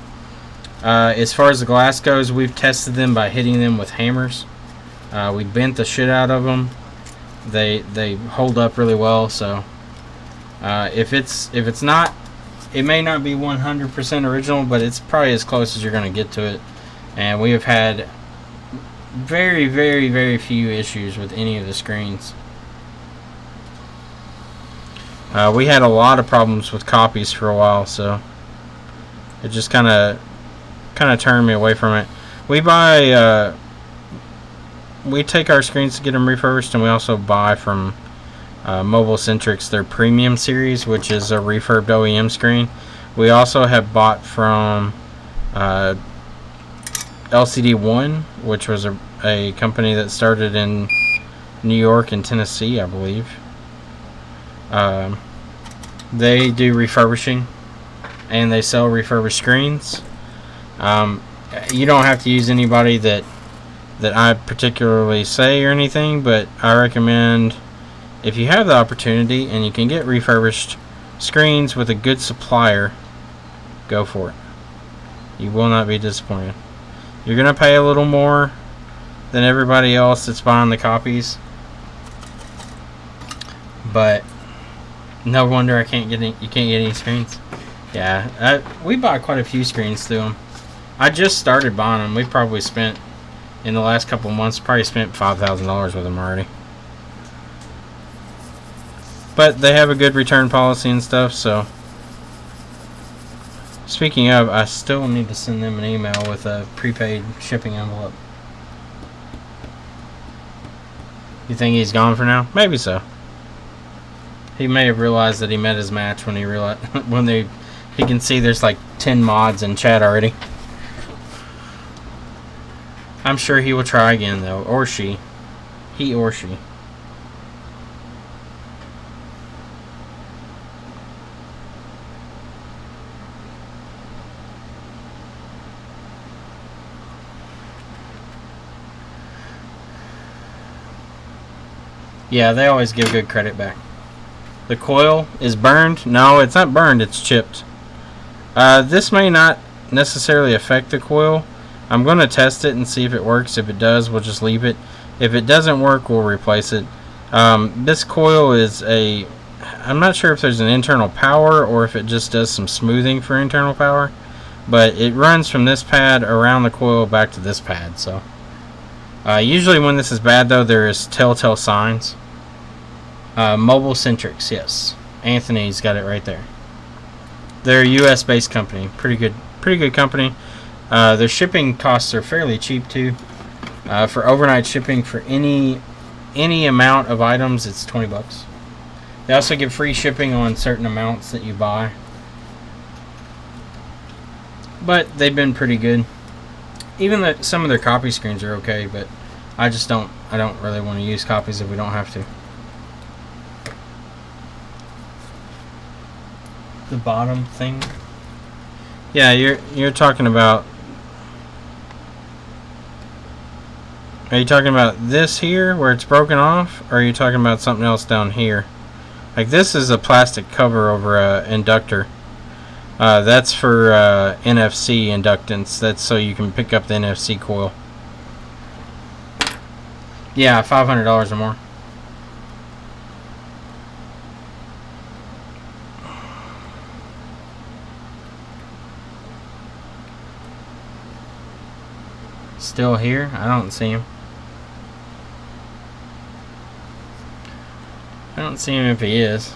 As far as the glass goes, we've tested them by hitting them with hammers. We bent the shit out of them. They hold up really well. So if it's not, it may not be 100% original, but it's probably as close as you're gonna get to it. And we have had very, very, very few issues with any of the screens. We had a lot of problems with copies for a while, so it just kind of turned me away from it. We take our screens to get them refurbished, and we also buy from Mobile Centrics their Premium series, which is a refurbed OEM screen. We also have bought from LCD1, which was a company that started in New York and Tennessee, I believe. They do refurbishing, and they sell refurbished screens. You don't have to use anybody that I particularly say or anything, but I recommend, if you have the opportunity and you can get refurbished screens with a good supplier, go for it. You will not be disappointed. You're going to pay a little more than everybody else that's buying the copies, but no wonder you can't get any screens. Yeah, we buy quite a few screens through them. I just started buying them. We probably spent, in the last couple of months, probably spent $5,000 with them already. But they have a good return policy and stuff, so. Speaking of, I still need to send them an email with a prepaid shipping envelope. You think he's gone for now? Maybe so. He may have realized that he met his match when he can see there's like 10 mods in chat already. I'm sure he will try again though, or she. He or she. Yeah, they always give good credit back. The coil is burned. No, it's not burned, it's chipped. This may not necessarily affect the coil. I'm going to test it and see if it works. If it does, we'll just leave it. If it doesn't work, we'll replace it. This coil is I'm not sure if there's an internal power or if it just does some smoothing for internal power. But it runs from this pad around the coil back to this pad. So usually when this is bad though, there is telltale signs. Mobile Centrics, yes. Anthony's got it right there. They're a US based company. Pretty good company. Their shipping costs are fairly cheap too. For overnight shipping for any amount of items, it's $20. They also give free shipping on certain amounts that you buy. But they've been pretty good. Even some of their copy screens are okay, but I don't really want to use copies if we don't have to. The bottom thing. Yeah, you're talking about. Are you talking about this here where it's broken off, or are you talking about something else down here? Like this is a plastic cover over a inductor. That's for NFC inductance. That's so you can pick up the NFC coil. Yeah, $500 or more. Still here? I don't see him. I don't see him if he is.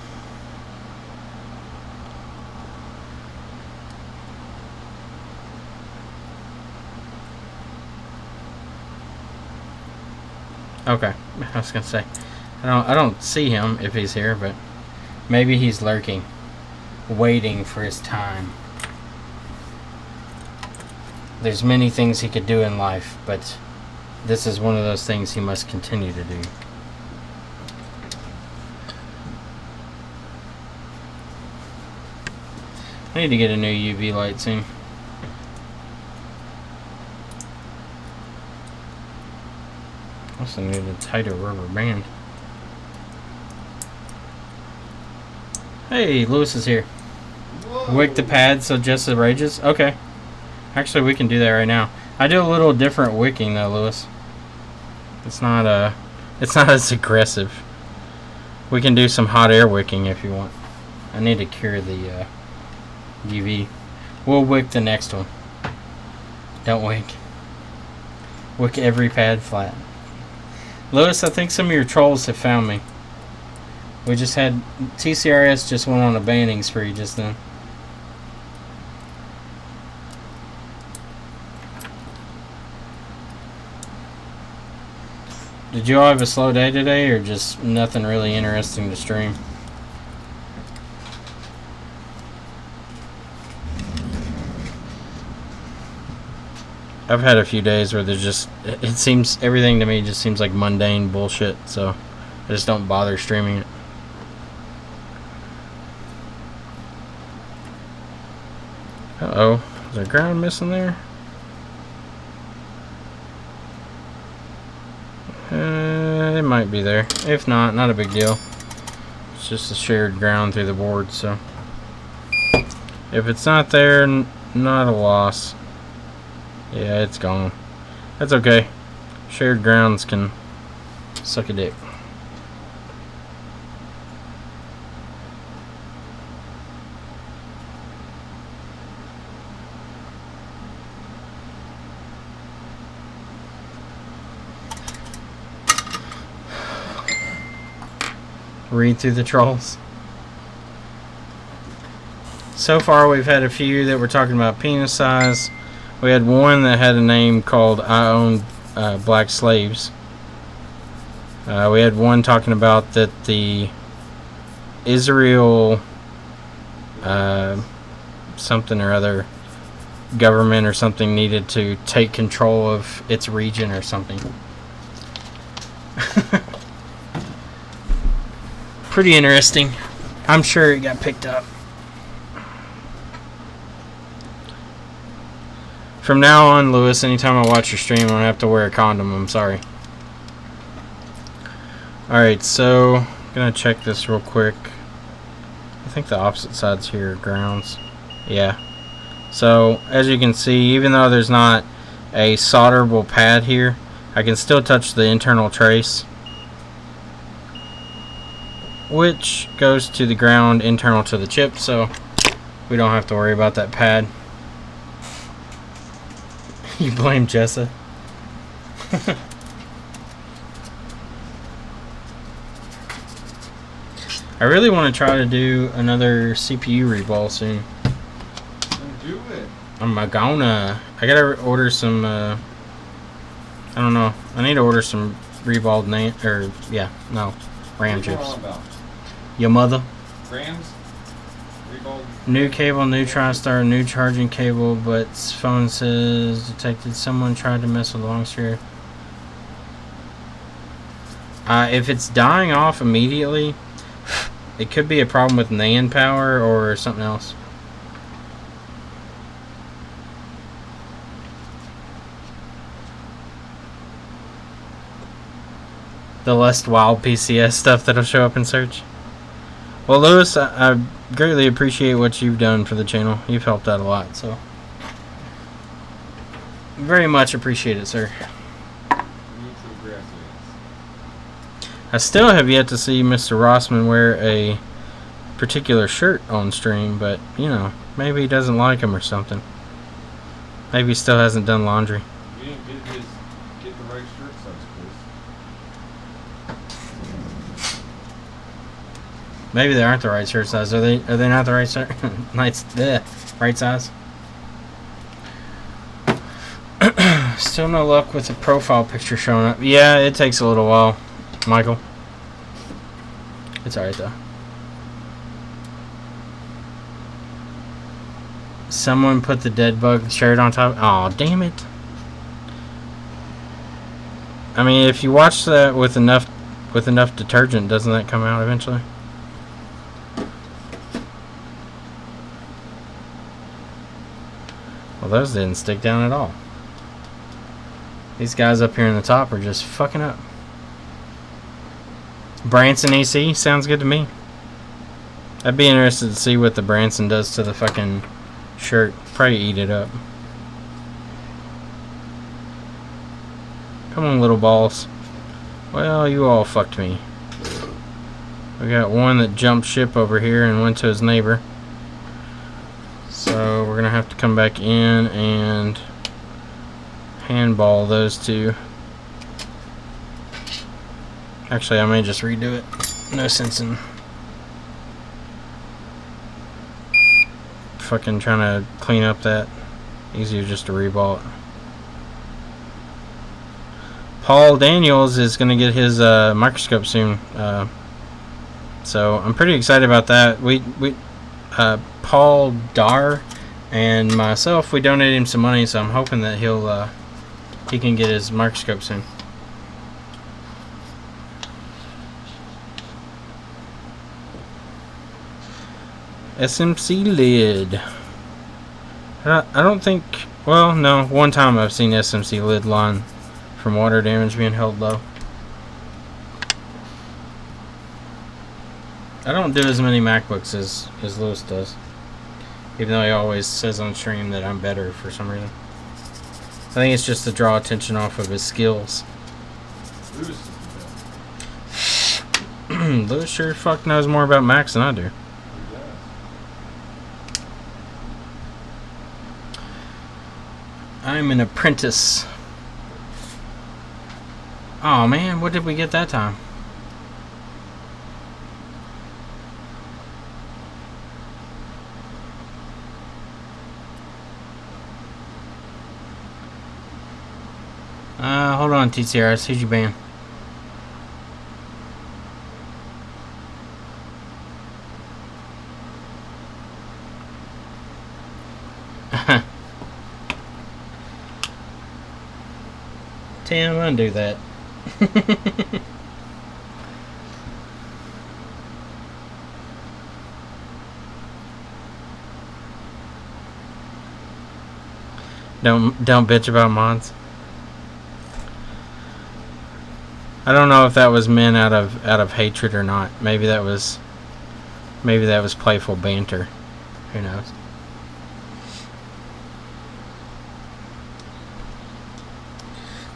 Okay, I was gonna say I don't see him if he's here, but maybe he's lurking, waiting for his time. There's many things he could do in life, but this is one of those things he must continue to do. I need to get a new UV light soon. Also need a tighter rubber band. Hey, Lewis is here. Whoa. Wick the pad so just the rages? Okay. Actually, we can do that right now. I do a little different wicking though, Lewis. It's not as aggressive. We can do some hot air wicking if you want. I need to cure the UV. We'll wick the next one. Don't wick. Wick every pad flat. Lewis, I think some of your trolls have found me. We just had TCRS just went on a banning spree just then. Did you all have a slow day today, or just nothing really interesting to stream? I've had a few days where there's just, it seems, everything to me just seems like mundane bullshit, so I just don't bother streaming it. Uh-oh, is there ground missing there? It might be there. If not, not a big deal. It's just a shared ground through the board, so. If it's not there, not a loss. Yeah, it's gone. That's okay. Shared grounds can suck a dick. Read through the trolls. So far, we've had a few that were talking about penis size. We had one that had a name called I Own Black Slaves. We had one talking about that the Israel something or other government or something needed to take control of its region or something. Pretty interesting. I'm sure it got picked up. From now on, Lewis, anytime I watch your stream, I'm going to have to wear a condom. I'm sorry. Alright, so I'm going to check this real quick. I think the opposite side's here, grounds. Yeah. So, as you can see, even though there's not a solderable pad here, I can still touch the internal trace, which goes to the ground internal to the chip, so we don't have to worry about that pad. You blame Jessa. I really want to try to do another CPU reball soon. Do it. I gotta order some, I don't know. I need to order some reballed RAM chips. Your mother. Rams? Reballed? New cable, new TriStar, new charging cable, but phone says detected someone tried to mess with Longstreet. If it's dying off immediately, it could be a problem with NAND power or something else. The less wild PCS stuff that'll show up in search. Well, Lewis, I greatly appreciate what you've done for the channel. You've helped out a lot, so very much appreciate it, sir. I still have yet to see Mr. Rossman wear a particular shirt on stream, but, you know, maybe he doesn't like him or something. Maybe he still hasn't done laundry. You didn't get the right shirt size, Chris. Maybe they aren't the right shirt size. Are they not the right shirt? Right size? Still no luck with the profile picture showing up. Yeah, it takes a little while, Michael. It's alright though. Someone put the dead bug shirt on top. Aw, damn it. I mean, if you wash that with enough detergent, doesn't that come out eventually? Well, those didn't stick down at all. These guys up here in the top are just fucking up. Branson AC sounds good to me. I'd be interested to see what the Branson does to the fucking shirt. Probably eat it up. Come on, little balls. Well, you all fucked me. We got one that jumped ship over here and went to his neighbor. So we're gonna have to come back in and handball those two. Actually, I may just redo it. No sense in fucking trying to clean up that. Easier just to reball it. Paul Daniels is gonna get his microscope soon. So I'm pretty excited about that. Paul Dar and myself, we donated him some money, so I'm hoping that he can get his microscope soon. SMC lid. I don't think. Well, no. One time I've seen SMC lid line from water damage being held low. I don't do as many MacBooks as Lewis does. Even though he always says on stream that I'm better for some reason. I think it's just to draw attention off of his skills. Lewis sure fuck knows more about Macs than I do. I'm an apprentice. Oh man, what did we get that time? Hold on, TCRS. Who'd you ban? Tim, undo that. Don't bitch about mods. I don't know if that was meant out of hatred or not. Maybe that was playful banter. Who knows?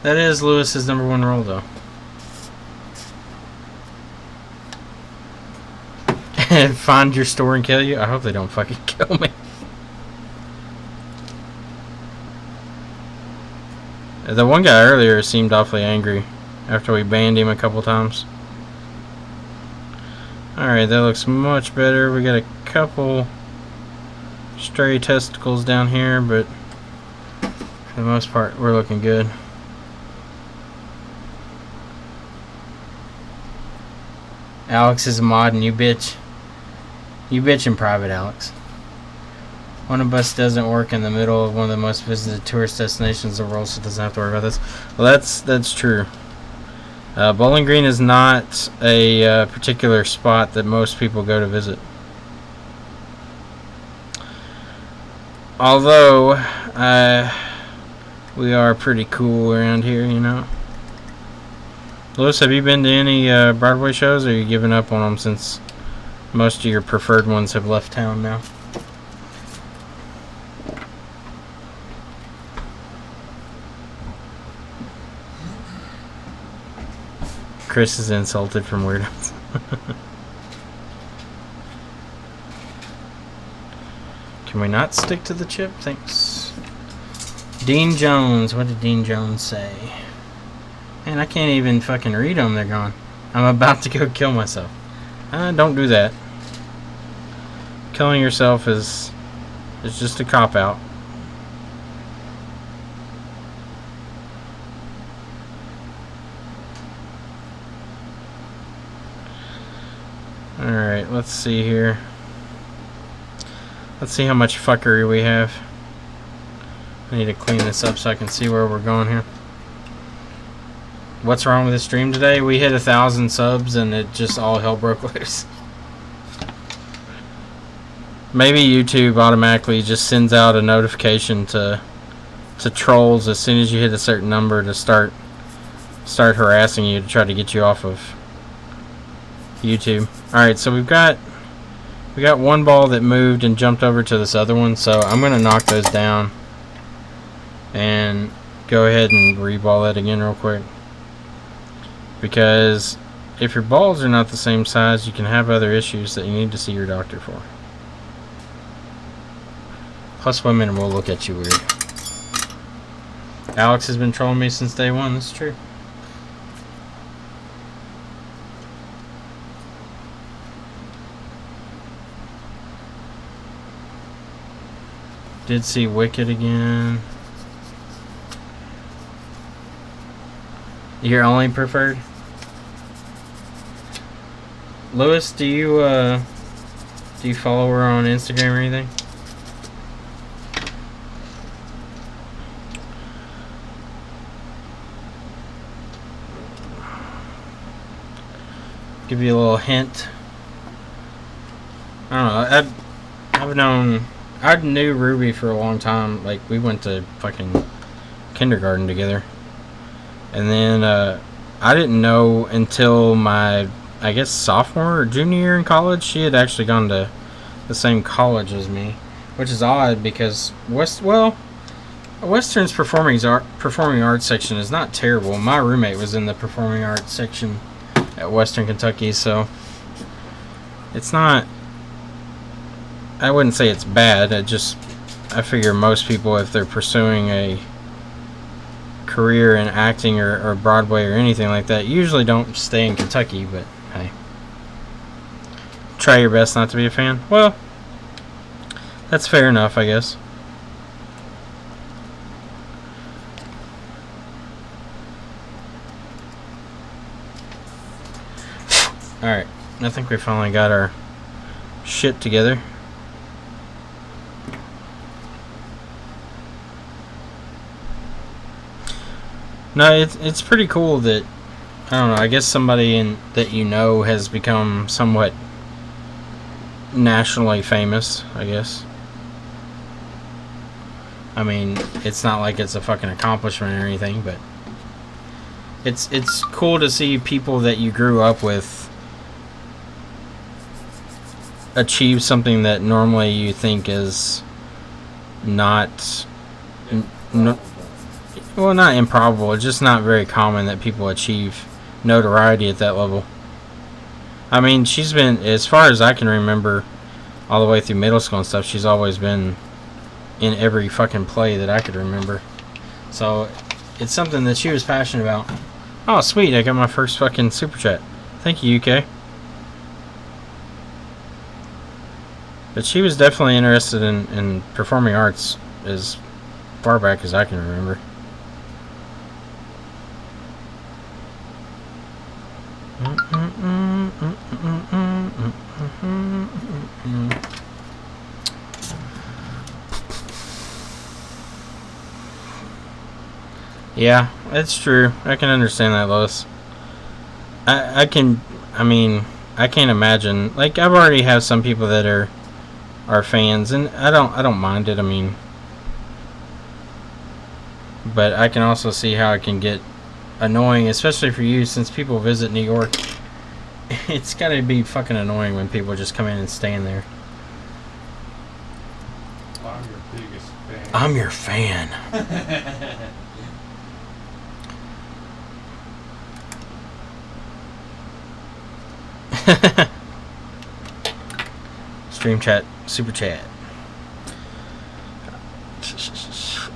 That is Lewis's #1 rule, though. Find your store and kill you? I hope they don't fucking kill me. The one guy earlier seemed awfully angry after we banned him a couple times. Alright, that looks much better. We got a couple stray testicles down here, but for the most part, we're looking good. Alex is a mod and you bitch. You bitch in private, Alex. One of us doesn't work in the middle of one of the most visited tourist destinations in the world, so it doesn't have to worry about this. Well, that's true. Bowling Green is not a particular spot that most people go to visit. Although, we are pretty cool around here, you know. Lewis, have you been to any Broadway shows, or are you giving up on them since most of your preferred ones have left town now? Chris is insulted from weirdos. Can we not stick to the chip? Thanks. Dean Jones. What did Dean Jones say? Man, I can't even fucking read them. They're gone. I'm about to go kill myself. Don't do that. Killing yourself is just a cop-out. Alright, let's see here. Let's see how much fuckery we have. I need to clean this up so I can see where we're going here. what's wrong with the stream today? We hit 1,000 subs and it just all hell broke loose. Maybe YouTube automatically just sends out a notification to trolls as soon as you hit a certain number to start harassing you to try to get you off of YouTube. Alright, so we got one ball that moved and jumped over to this other one, so I'm gonna knock those down and go ahead and reball that again real quick, because if your balls are not the same size, you can have other issues that you need to see your doctor for. Plus women will look at you weird. Alex has been trolling me since day one. That's true. Did see Wicked again. Your only preferred? Lewis, do you follow her on Instagram or anything? Give you a little hint. I don't know. I knew Ruby for a long time. Like, we went to fucking kindergarten together. And then I didn't know until my, I guess, sophomore or junior year in college, she had actually gone to the same college as me, which is odd because Western's performing arts section is not terrible. My roommate was in the performing arts section at Western Kentucky, so it's not, I wouldn't say it's bad. I figure most people, if they're pursuing a career in acting or Broadway or anything like that, usually don't stay in Kentucky, but hey, try your best not to be a fan. Well, that's fair enough, I guess. Alright, I think we finally got our shit together. No, it's pretty cool that, I don't know, I guess somebody that you know has become somewhat nationally famous, I guess. I mean, it's not like it's a fucking accomplishment or anything, but it's cool to see people that you grew up with achieve something that normally you think is not well, not improbable, it's just not very common that people achieve notoriety at that level. I mean, she's been, as far as I can remember, all the way through middle school and stuff, she's always been in every fucking play that I could remember. So it's something that she was passionate about. Oh, sweet, I got my first fucking super chat. Thank you, UK. But she was definitely interested in performing arts as far back as I can remember. Yeah, it's true. I can understand that, Lois. I can't imagine. Like, I've already have some people that are fans, and I don't mind it. I mean, but I can also see how it can get annoying, especially for you, since people visit New York. It's gotta be fucking annoying when people just come in and stand there. I'm your biggest fan. I'm your fan. Stream chat, super chat.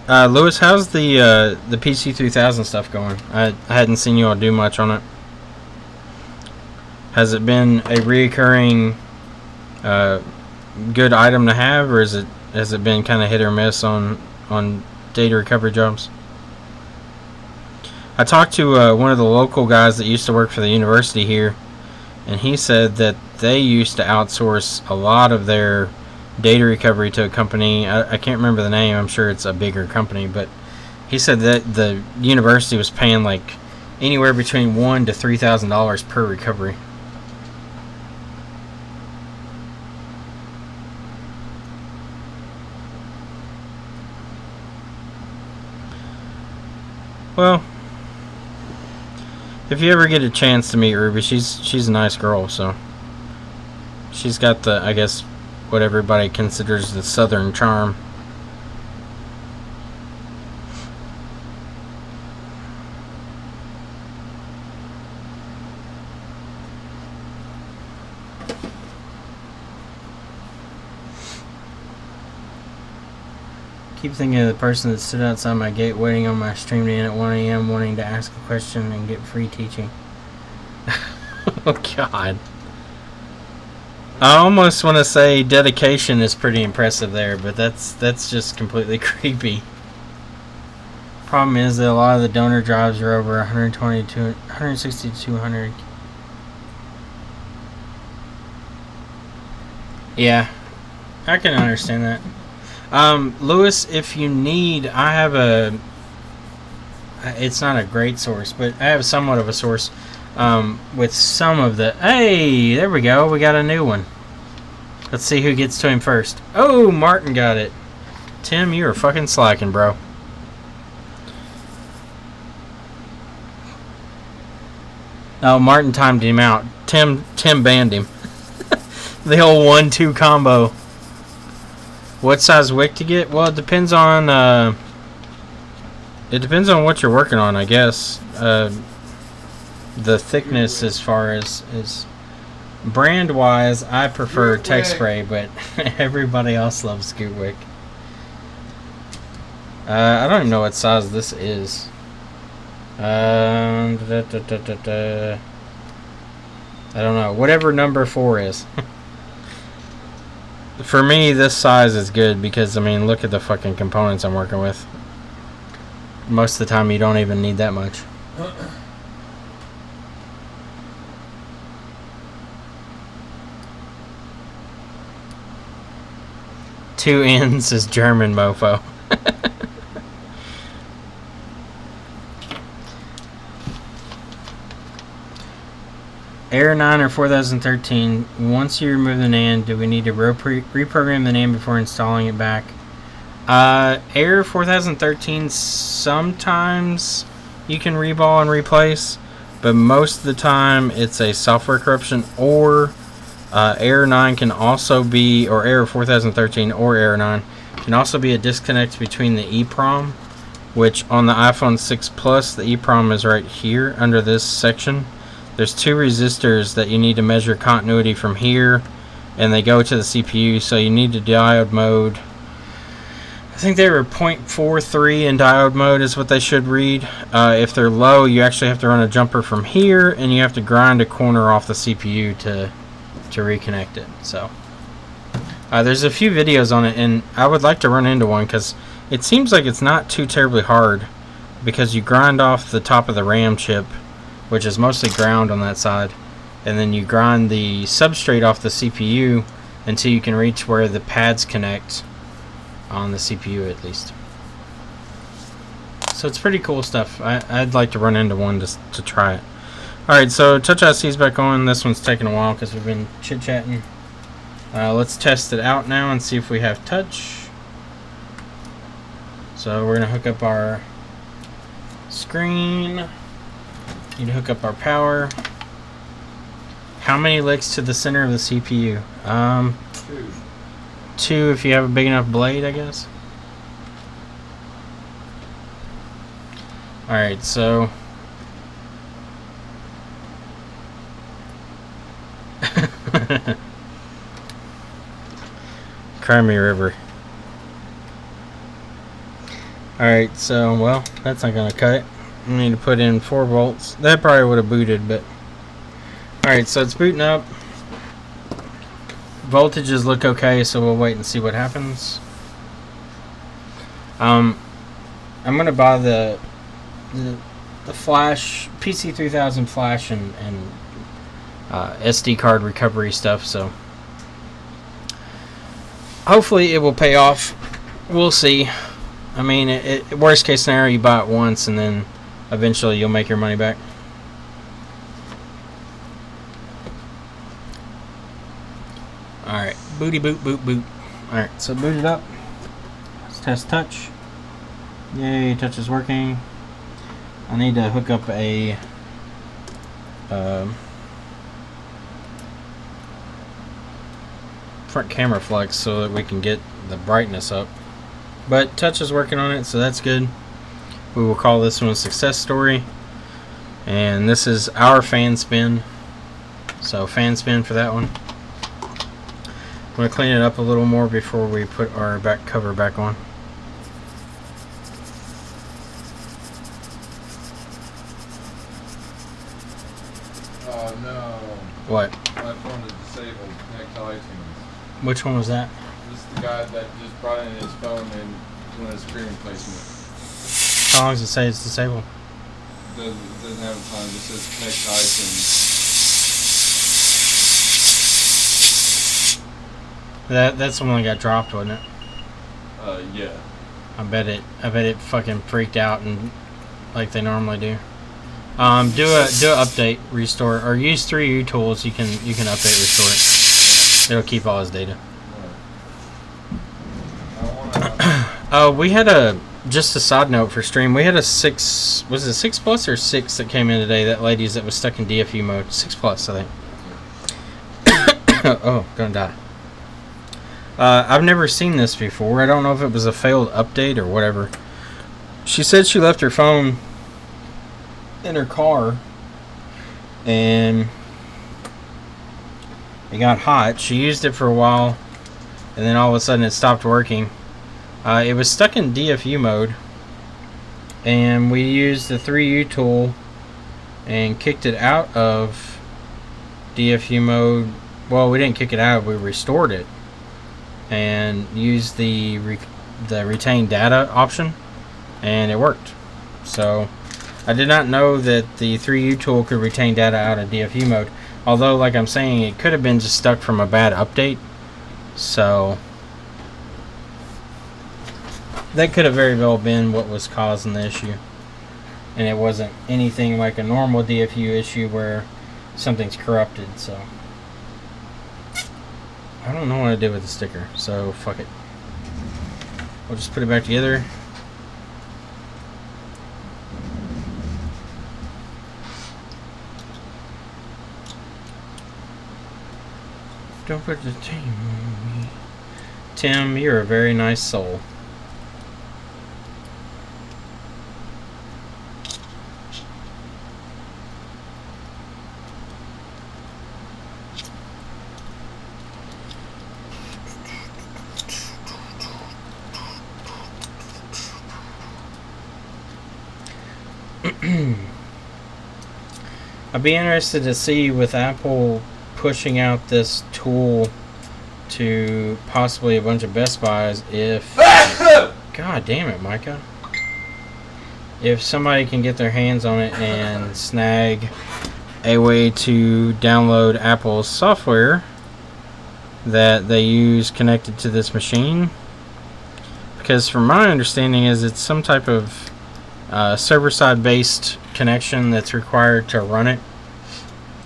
Lewis, how's the PC 3000 stuff going? I hadn't seen you all do much on it. Has it been a reoccurring good item to have, or has it been kind of hit or miss on data recovery jobs? I talked to one of the local guys that used to work for the university here, and he said that they used to outsource a lot of their data recovery to a company. I can't remember the name. I'm sure it's a bigger company, but he said that the university was paying like anywhere between $1,000 to $3,000 per recovery. Well, if you ever get a chance to meet Ruby, she's a nice girl, so she's got the, I guess, what everybody considers the southern charm. Keep thinking of the person that stood outside my gate waiting on my stream to end at 1 a.m. wanting to ask a question and get free teaching. Oh God. I almost want to say dedication is pretty impressive there, but that's just completely creepy. Problem is that a lot of the donor drives are over 120 to 160 to 200. Yeah, I can understand that. Lewis, if you need, I have a, it's not a great source, but I have somewhat of a source, with some of the, hey, there we go, we got a new one. Let's see who gets to him first. Oh, Martin got it. Tim, you are fucking slacking, bro. Oh, Martin timed him out. Tim banned him. The old 1-2 combo. What size wick to get? Well, it depends on what you're working on, I guess. The thickness, as far as brand wise, I prefer Tech Spray, but everybody else loves Scoot Wick. I don't even know what size this is. I don't know. Whatever number 4 is. For me, this size is good because, I mean, look at the fucking components I'm working with. Most of the time, you don't even need that much. Two ends is German, mofo. Error 9 or 4013. Once you remove the NAND, do we need to reprogram the NAND before installing it back? Error 4013, sometimes you can reball and replace, but most of the time it's a software corruption, or error 9 can also be, or error 4013 or error 9 can also be a disconnect between the EEPROM, which on the iPhone 6 Plus, the EEPROM is right here under this section. There's 2 resistors that you need to measure continuity from here, and they go to the CPU, so you need to diode mode. I think they were 0.43 in diode mode is what they should read. If they're low, you actually have to run a jumper from here, and you have to grind a corner off the CPU to reconnect it. So there's a few videos on it, and I would like to run into one because it seems like it's not too terribly hard, because you grind off the top of the RAM chip, which is mostly ground on that side, and then you grind the substrate off the CPU until you can reach where the pads connect on the CPU, at least. So it's pretty cool stuff. I'd like to run into one to try it. Alright, so Touch IC's back on. This one's taking a while because we've been chit-chatting. Let's test it out now and see if we have touch. So we're going to hook up our screen. Need to hook up our power. How many licks to the center of the CPU? 2 if you have a big enough blade, I guess. Alright, so Crimey River. Alright, so, well, that's not gonna cut it. I need to put in 4 volts. That probably would have booted, but alright, so it's booting up. Voltages look okay, so we'll wait and see what happens. I'm gonna buy the flash PC3000 flash and SD card recovery stuff, so hopefully it will pay off. We'll see. I mean, worst case scenario, you buy it once and then eventually you'll make your money back. Alright, booty boot, boot, boot. Alright, so boot it up. Let's test touch. Yay, touch is working. I need to hook up a front camera flex so that we can get the brightness up. But touch is working on it, so that's good. We will call this one a success story. And this is our fan spin. So fan spin for that one. I'm going to clean it up a little more before we put our back cover back on. Oh no. What? My phone is disabled. Connect to iTunes. Which one was that? This is the guy that just brought in his phone and doing a screen replacement. How long does it say it's disabled? Doesn't have a time. It just says connect to iTunes. That's the one that got dropped, wasn't it? Yeah. I bet it fucking freaked out and like they normally do. Do a update restore or use 3U tools. You can update restore it. It'll keep all his data. We had just a side note for stream. We had a 6, was it 6 plus or 6 that came in today? That ladies that was stuck in DFU mode. 6 plus, I think. Oh, gonna die. I've never seen this before. I don't know if it was a failed update or whatever. She said she left her phone in her car and it got hot. She used it for a while and then all of a sudden it stopped working. It was stuck in DFU mode and we used the 3U tool and kicked it out of DFU mode. Well, we didn't kick it out, we restored it and used the retain data option and it worked. So I did not know that the 3U tool could retain data out of DFU mode, although like I'm saying it could have been just stuck from a bad update, so that could have very well been what was causing the issue, and it wasn't anything like a normal DFU issue where something's corrupted. So I don't know what I did with the sticker, so fuck it. We'll just put it back together. Don't put the team on me. Tim, you're a very nice soul. I'd be interested to see with Apple pushing out this tool to possibly a bunch of Best Buys if God damn it, Micah. If somebody can get their hands on it and snag a way to download Apple's software that they use connected to this machine, because from my understanding is it's some type of server-side based connection that's required to run it,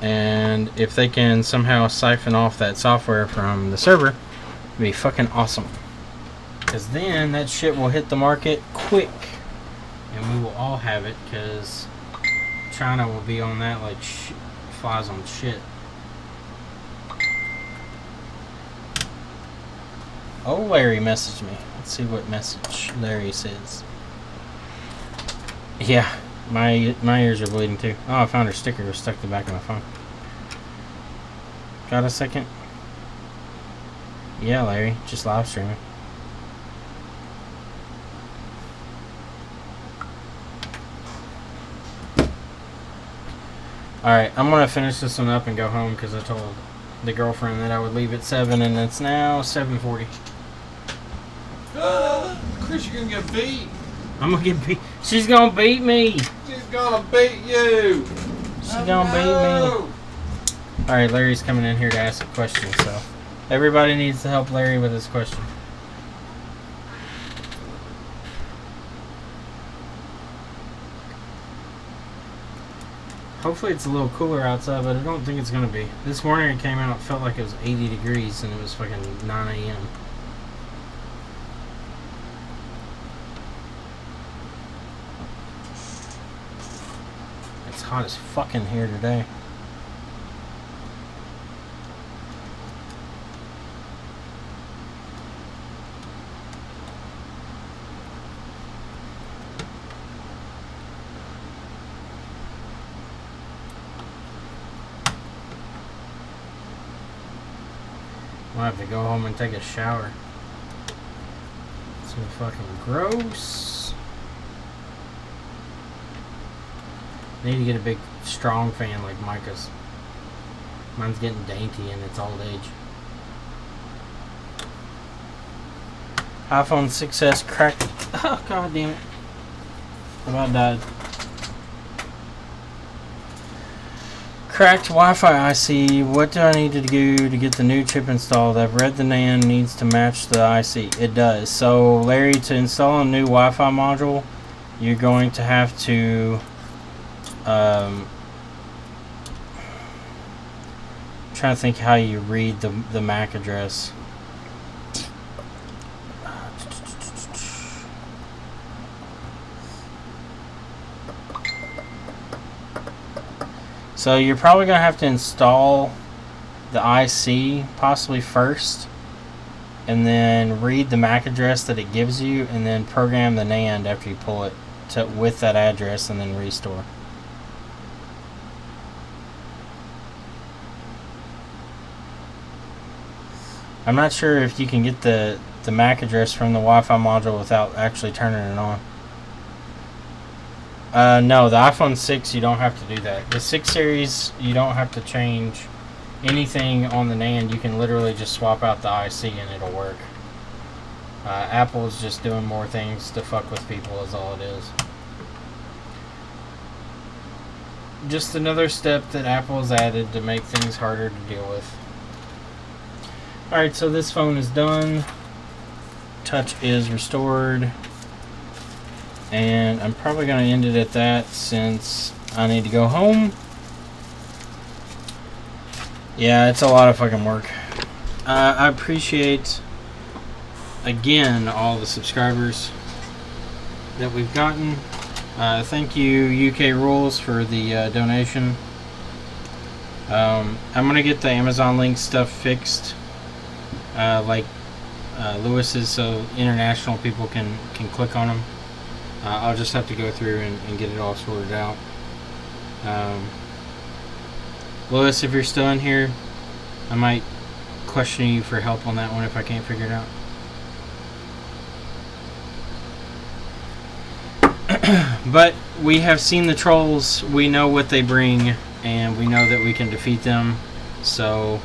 and if they can somehow siphon off that software from the server, it'd be fucking awesome, because then that shit will hit the market quick and we will all have it, because China will be on that like flies on shit. Oh, Larry messaged me. Let's see what message Larry says. Yeah, my ears are bleeding too. Oh, I found her sticker. It was stuck to the back of my phone. Got a second? Yeah, Larry. Just live streaming. Alright, I'm going to finish this one up and go home because I told the girlfriend that I would leave at 7 and it's now 7:40. Chris, you're gonna get beat. I'm gonna get beat. She's gonna beat me. She's gonna beat you. She's gonna beat me. Alright, Larry's coming in here to ask a question, so everybody needs to help Larry with his question. Hopefully it's a little cooler outside, but I don't think it's gonna be. This morning it came out, it felt like it was 80 degrees, and it was fucking 9 a.m. It's hot as fucking here today. I'll have to go home and take a shower. It's so fucking gross. Need to get a big, strong fan like Micah's. Mine's getting dainty in its old age. iPhone 6s cracked. Oh, god damn it. I about died. Cracked Wi-Fi IC. What do I need to do to get the new chip installed? I've read the NAND needs to match the IC. It does. So, Larry, to install a new Wi-Fi module, you're going to have to trying to think how you read the MAC address. So you're probably going to have to install the IC possibly first, and then read the MAC address that it gives you, and then program the NAND after you pull it with that address, and then restore. I'm not sure if you can get the MAC address from the Wi-Fi module without actually turning it on. No, the iPhone 6 you don't have to do that. The 6 series you don't have to change anything on the NAND. You can literally just swap out the IC and it'll work. Apple is just doing more things to fuck with people is all it is. Just another step that Apple has added to make things harder to deal with. Alright, so this phone is done. Touch is restored. And I'm probably going to end it at that since I need to go home. Yeah, it's a lot of fucking work. I appreciate, again, all the subscribers that we've gotten. Thank you, UK Rules, for the donation. I'm going to get the Amazon link stuff fixed. Like Lewis's, so international people can click on them. I'll just have to go through and get it all sorted out. Lewis, if you're still in here, I might question you for help on that one if I can't figure it out. But we have seen the trolls, we know what they bring, and we know that we can defeat them. So,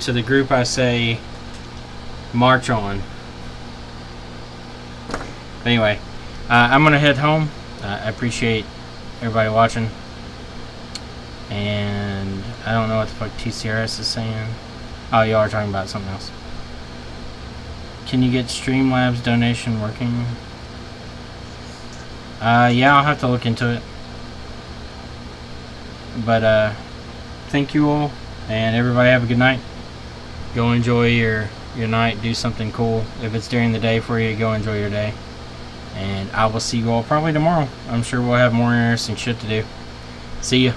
to the group I say, march on. But anyway, I'm going to head home. I appreciate everybody watching. And I don't know what the fuck TCRS is saying. Oh, you are talking about something else. Can you get Streamlabs donation working? Yeah, I'll have to look into it. But thank you all, and everybody have a good night. Go enjoy your night. Do something cool. If it's during the day for you, go enjoy your day. And I will see you all probably tomorrow. I'm sure we'll have more interesting shit to do. See ya.